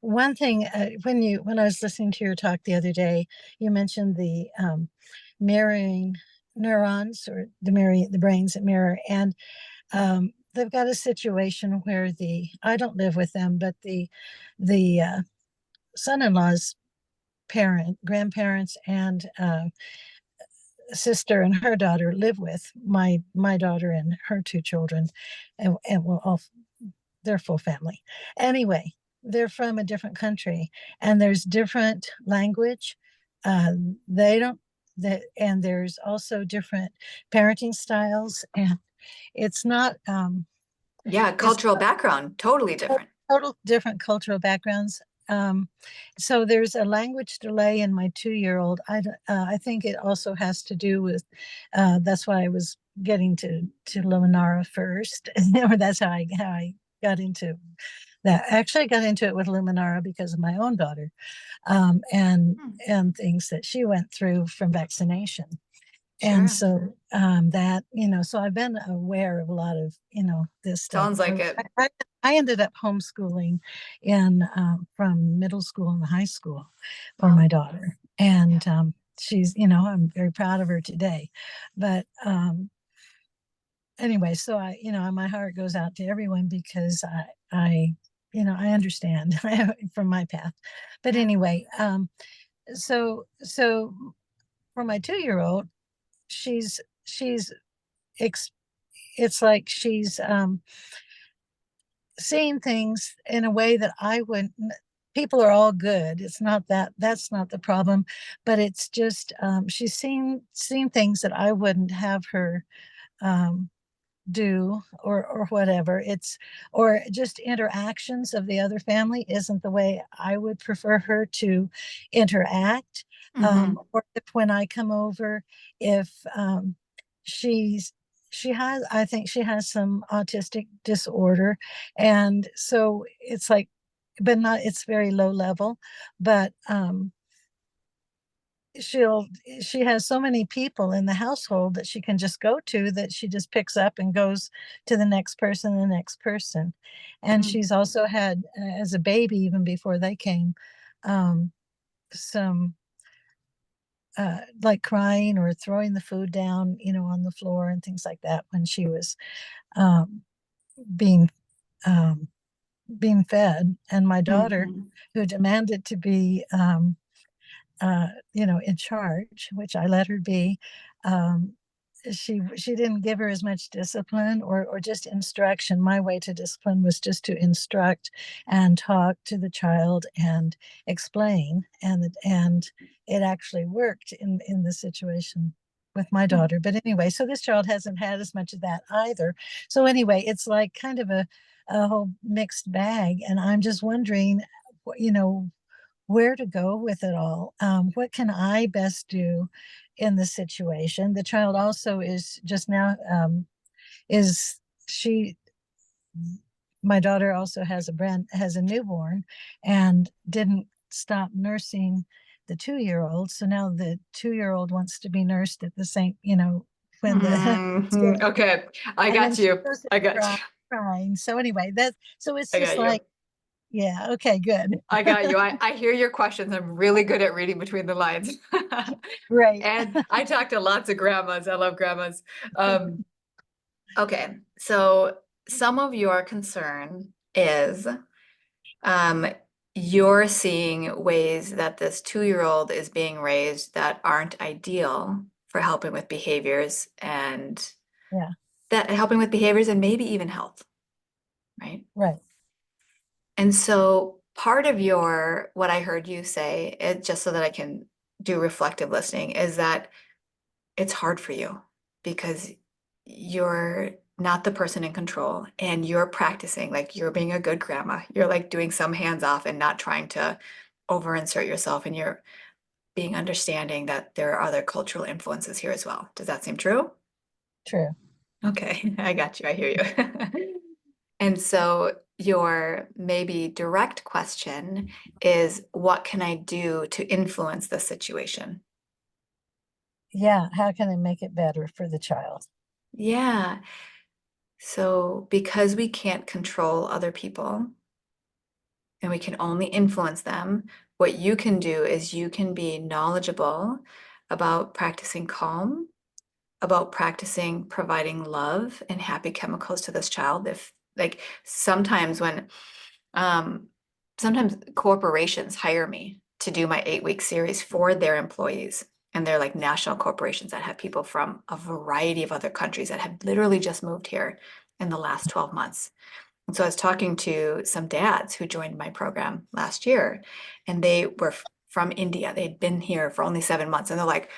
one thing when I was listening to your talk the other day, you mentioned the mirroring neurons or the brains that mirror, and they've got a situation where I don't live with them, but the son-in-law's grandparents, and sister and her daughter live with my daughter and her 2 children, and well, all their full family. Anyway, they're from a different country, and there's different language. They don't. And there's also different parenting styles, and it's not. Yeah, It's cultural background, totally different. total different cultural backgrounds. Um, so there's a language delay in my 2-year-old. I think it also has to do with, that's why I was getting to Luminara first, or that's how I got into that. Actually, I got into it with Luminara because of my own daughter, and Hmm, things that she went through from vaccination. And sure. so that, so I've been aware of a lot of, this stuff. Sounds like it. I ended up homeschooling from middle school and high school for Wow. my daughter. And she's, I'm very proud of her today. But anyway, so my heart goes out to everyone because I understand from my path. But Yeah. anyway, so for my 2-year-old, she's it's like she's seeing things in a way that I wouldn't. People are all good. It's not that's not the problem, but it's just she's seen things that I wouldn't have her um, do, or whatever. It's or just interactions of the other family isn't the way I would prefer her to interact. Hmm. Or if when I come over, if she's she has I think she has some autistic disorder, and so it's like, but not it's very low level, but she'll she has so many people in the household that she can just go to, that she just picks up and goes to the next person, the next person. And Mm. she's also had, as a baby, even before they came, some like crying or throwing the food down, on the floor and things like that when she was um, being um, being fed. And my daughter, Hmm. who demanded to be in charge, which I let her be. Um, she didn't give her as much discipline, or just instruction. My way to discipline was just to instruct and talk to the child and explain, and it actually worked in the situation with my daughter. But anyway, so this child hasn't had as much of that either. So anyway, it's like kind of a whole mixed bag, and I'm just wondering, you know, where to go with it all. What can I best do in the situation? The child also is just now, is she, my daughter also has a newborn and didn't stop nursing the 2-year-old. So now the 2-year-old wants to be nursed at the same, when the, Okay, I and then got she you. goes to I got you. crying. So anyway, so it's I just got you. like, yeah, okay, good. I got you. I hear your questions. I'm really good at reading between the lines. Right. And I talk to lots of grandmas. I love grandmas. Um, okay, so some of your concern is um, you're seeing ways that this 2-year-old is being raised that aren't ideal for helping with behaviors and Yeah, maybe even health, right? right. And so part of what I heard you say, just so that I can do reflective listening, is that it's hard for you because you're not the person in control and you're practicing, like you're being a good grandma. You're like doing some hands off and not trying to over insert yourself, and you're being understanding that there are other cultural influences here as well. Does that seem true? True. Okay, I got you. I hear you. And so your maybe direct question is, what can I do to influence the situation? Yeah, how can I make it better for the child? Yeah. So because we can't control other people and we can only influence them, what you can do is you can be knowledgeable about practicing calm, about practicing providing love and happy chemicals to this child. If like um sometimes corporations hire me to do my 8-week series for their employees, and they're like national corporations that have people from a variety of other countries that have literally just moved here in the last 12 months. And so I was talking to some dads who joined my program last year, and they were from India. They'd been here for only 7 months, and they're like,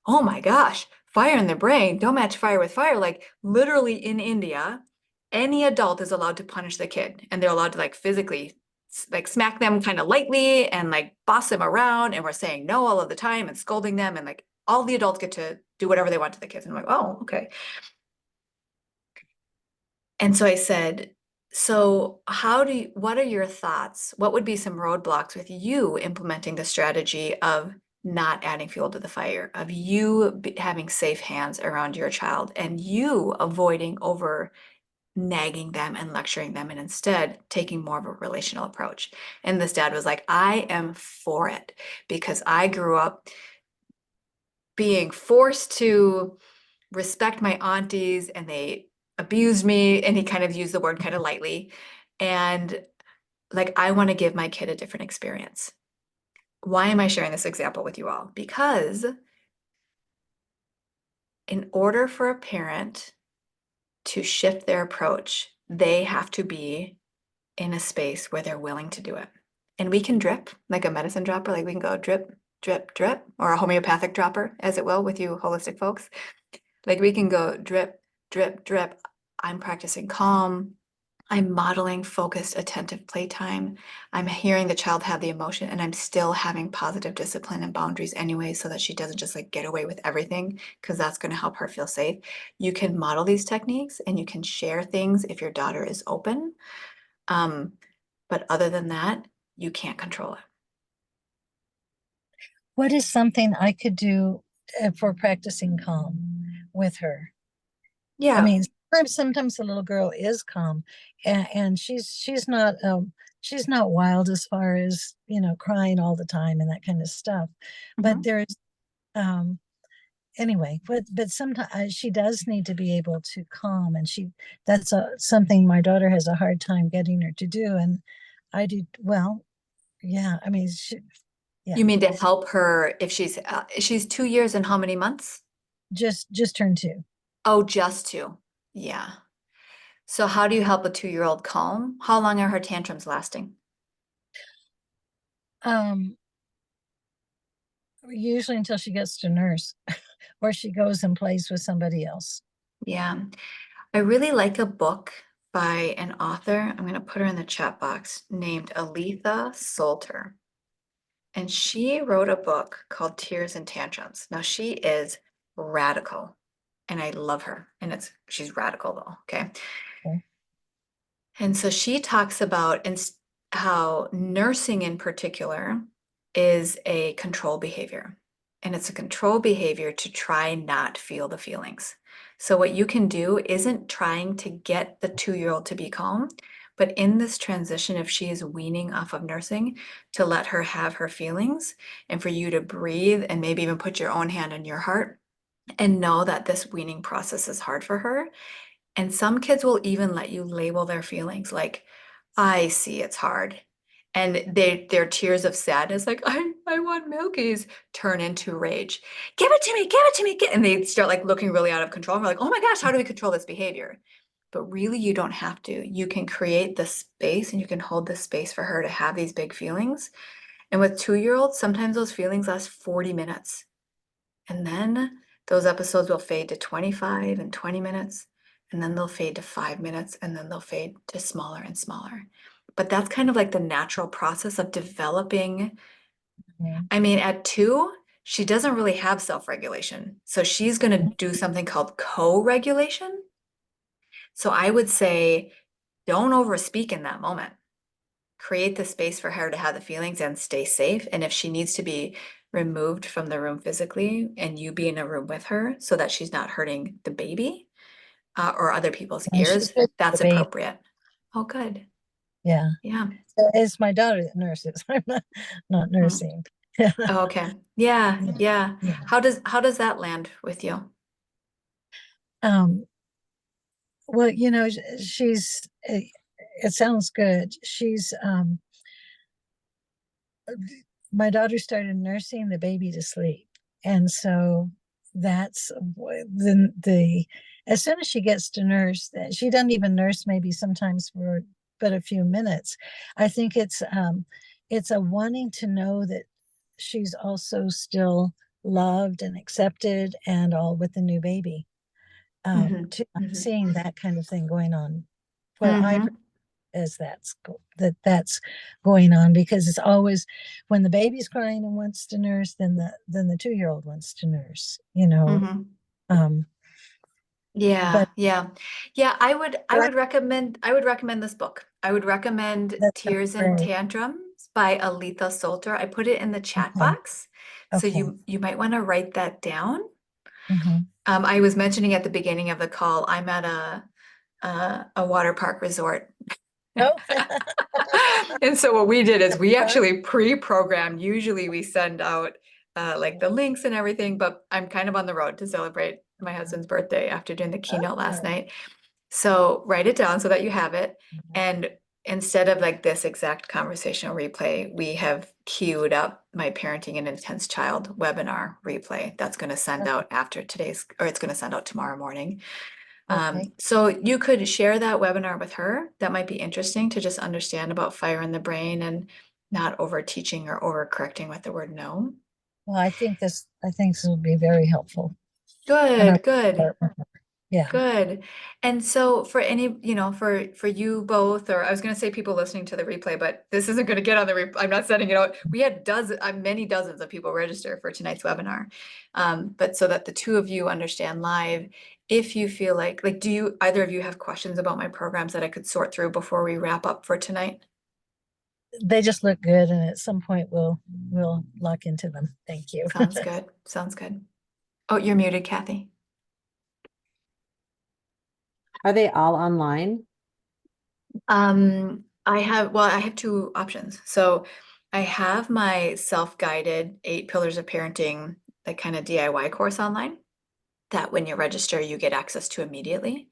oh my gosh, fire in the brain, don't match fire with fire. Like literally in India, any adult is allowed to punish the kid, and they're allowed to like physically like smack them kind of lightly and like boss them around. And we're saying no all of the time and scolding them. And like all the adults get to do whatever they want to the kids. And I'm like, oh, okay. And so I said, so what are your thoughts? What would be some roadblocks with you implementing the strategy of not adding fuel to the fire, of you having safe hands around your child and you avoiding over nagging them and lecturing them and instead taking more of a relational approach? And this dad was like, I am for it because I grew up being forced to respect my aunties and they abused me. And he kind of used the word kind of lightly. And like, I want to give my kid a different experience. Why am I sharing this example with you all? Because in order for a parent to shift their approach, they have to be in a space where they're willing to do it. And we can drip like a medicine dropper, like we can go drip, drip, drip, or a homeopathic dropper, as it will with you holistic folks. Like we can go drip, drip, drip. I'm practicing calm. I'm modeling focused, attentive playtime. I'm hearing the child have the emotion, and I'm still having positive discipline and boundaries anyway, so that she doesn't just like get away with everything, because that's going to help her feel safe. You can model these techniques and you can share things if your daughter is open. But other than that, you can't control it. What is something I could do for practicing calm with her? I Yeah. mean, sometimes the little girl is calm, and she's not wild as far as crying all the time and that kind of stuff. But Mhm. there's um anyway, but sometimes she does need to be able to calm, and something my daughter has a hard time getting her to do, and I do well. Yeah, I mean, yeah, You mean to help her if she's 2 years and how many months? just turned 2. Oh, just two. Yeah. So how do you help a 2-year-old calm? How long are her tantrums lasting? Um, Usually until she gets to nurse, or she goes and plays with somebody else. Yeah. I really like a book by an author, I'm going to put her in the chat box, named Aletha Solter. And she wrote a book called Tears and Tantrums. Now she is radical and I love her. And she's radical though, okay? Okay. And so she talks about how nursing in particular is a control behavior. And it's a control behavior to try not feel the feelings. So what you can do isn't trying to get the 2-year-old to be calm, but in this transition, if she is weaning off of nursing, to let her have her feelings and for you to breathe and maybe even put your own hand on your heart and know that this weaning process is hard for her. And some kids will even let you label their feelings like, I see it's hard. And their tears of sadness, like, I want milkies, turn into rage. Give it to me, give it to me. And they start like looking really out of control. And we're like, oh my gosh, how do we control this behavior? But really, you don't have to. You can create the space and you can hold the space for her to have these big feelings. And with 2-year-olds, sometimes those feelings last 40 minutes. And then those episodes will fade to 25 and 20 minutes, and then they'll fade to 5 minutes, and then they'll fade to smaller and smaller. But that's kind of like the natural process of developing. Mhm. I mean, at 2, she doesn't really have self-regulation. So she's going to do something called co-regulation. So I would say, don't overspeak in that moment. Create the space for her to have the feelings and stay safe. And if she needs to be removed from the room physically and you be in a room with her so that she's not hurting the baby or other people's And she ears, should be the that's baby. appropriate. Oh, good. Yeah. Yeah. So it's my daughter that nurses. I'm not nursing. Yeah. Oh, okay. Yeah. Yeah. Yeah. How does that land with you? Um, well, she's, it sounds good. My daughter started nursing the baby to sleep. And so that's the as soon as she gets to nurse, she doesn't even nurse maybe sometimes for but a few minutes. I think it's a wanting to know that she's also still loved and accepted and all with the new baby. Mm-hmm. To Mm-hmm. seeing that kind of thing going on. What I Mm-hmm. as that's going on, because it's always when the baby's crying and wants to nurse, then the 2-year-old wants to nurse, Mm-hmm. um Yeah, but yeah. Yeah, but I would recommend this book. I would recommend that sounds Tears and great. Tantrums by Aletha Solter. I put it in the chat Okay. box. So Okay. you might want to write that down. Hmm. I was mentioning at the beginning of the call, I'm at a water park resort. Oh. And so what we did is we actually pre-programmed. Usually we send out like the links and everything, but I'm kind of on the road to celebrate my husband's birthday after doing the keynote last Oh. night. So write it down so that you have it. And instead of like this exact conversational replay, we have queued up my Parenting an Intense Child webinar replay that's going to send out after today's, or it's going to send out tomorrow morning. Okay. So you could share that webinar with her. That might be interesting to just understand about fire in the brain and not over teaching or over correcting with the word no. Well, I think this will be very helpful. And Good, good. yeah. Good. And so for any, for you both, or I was going to say people listening to the replay, but this isn't going to get on the replay. I'm not sending it out. We had many dozens of people register for tonight's webinar. But so that the two of you understand live, if you feel like, do either of you have questions about my programs that I could sort through before we wrap up for tonight? They just look good, and at some point we'll lock into them. Thank you. Sounds good. Sounds good. Oh, you're muted, Kathy. Are they all online? I have two options. So I have my self-guided 8 pillars of parenting, that kind of DIY course online that when you register, you get access to immediately.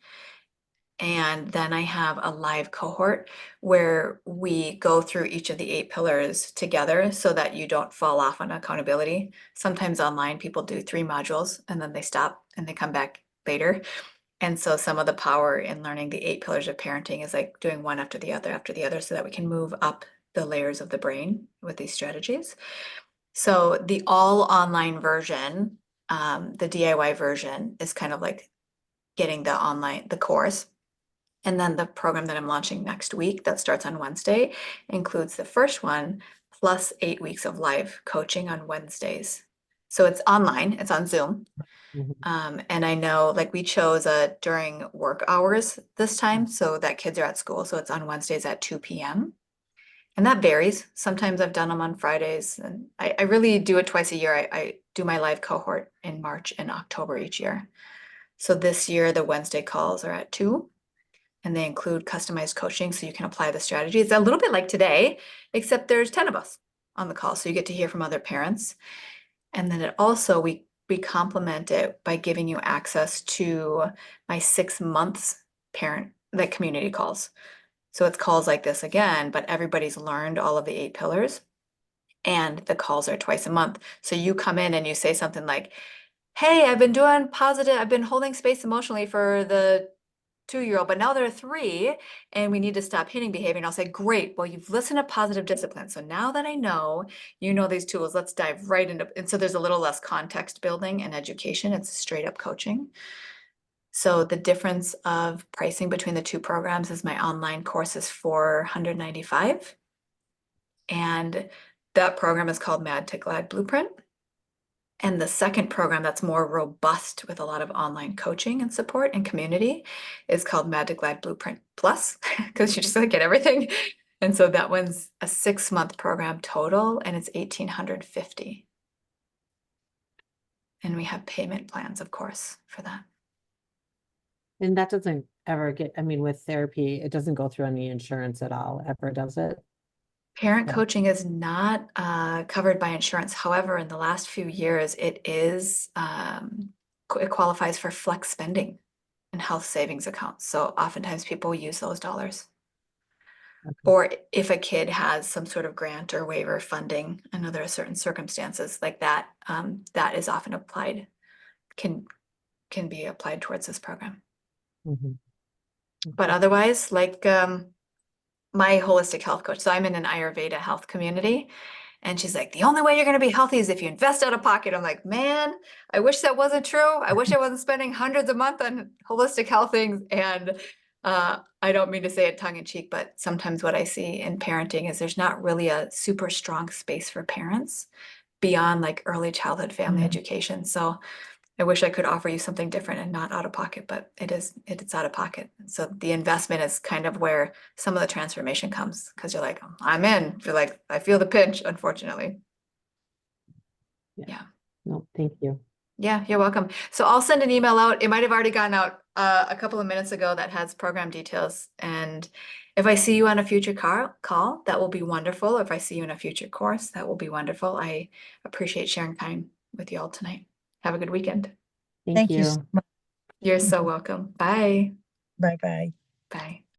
And then I have a live cohort where we go through each of the 8 pillars together so that you don't fall off on accountability. Sometimes online people do 3 modules and then they stop and they come back later. And so some of the power in learning the 8 pillars of parenting is like doing one after the other so that we can move up the layers of the brain with these strategies. So the all online version, the DIY version is kind of like getting the course. And then the program that I'm launching next week that starts on Wednesday includes the first one plus 8 weeks of live coaching on Wednesdays. So it's online, it's on Zoom. And I know like we chose during work hours this time so that kids are at school. So it's on Wednesdays at 2 p.m. And that varies. Sometimes I've done them on Fridays, and I really do it twice a year. I do my live cohort in March and October each year. So this year, the Wednesday calls are at 2, and they include customized coaching so you can apply the strategy. It's a little bit like today, except there's 10 of us on the call. So you get to hear from other parents. And then it also, we complement it by giving you access to my 6 months parent, like community calls. So it's calls like this again, but everybody's learned all of the 8 pillars and the calls are twice a month. So you come in and you say something like, hey, I've been doing positive, I've been holding space emotionally for the 2-year-old, but now they're 3 and we need to stop hitting behavior. And I'll say, great, well, you've listened to positive discipline. So now that I know, you know these tools, let's dive right into, and so there's a little less context building and education. It's straight up coaching. So the difference of pricing between the 2 programs is my online course is $495. And that program is called Mad to Glad Blueprint. And the second program that's more robust with a lot of online coaching and support and community is called Mad to Glad Blueprint Plus, because you just like get everything. And so that one's a 6-month program total, and it's $1,850. And we have payment plans, of course, for that. And that doesn't ever get, I mean, with therapy, it doesn't go through any insurance at all, ever, does it? Parent Yeah. coaching is not covered by insurance. However, in the last few years, it qualifies for flex spending and health savings accounts. So oftentimes people use those dollars. Okay. Or if a kid has some sort of grant or waiver funding under certain circumstances like that, that is often applied, can be applied towards this program. Mhm. But otherwise, like my holistic health coach, so I'm in an Ayurveda health community, and she's like, the only way you're going to be healthy is if you invest out of pocket. I'm like, man, I wish that wasn't true. I wish I wasn't spending hundreds a month on holistic health things. And I don't mean to say it tongue in cheek, but sometimes what I see in parenting is there's not really a super strong space for parents beyond like early childhood family education. So I wish I could offer you something different and not out of pocket, but it's out of pocket. So the investment is kind of where some of the transformation comes, because you're like, I'm in. You're like, I feel the pinch, unfortunately. Yeah. No, thank you. Yeah, you're welcome. So I'll send an email out. It might have already gone out a couple of minutes ago that has program details. And if I see you on a future call, that will be wonderful. If I see you in a future course, that will be wonderful. I appreciate sharing time with you all tonight. Have a good weekend. Thank Thank you so you. much. You're so welcome. Bye. Bye-bye. Bye.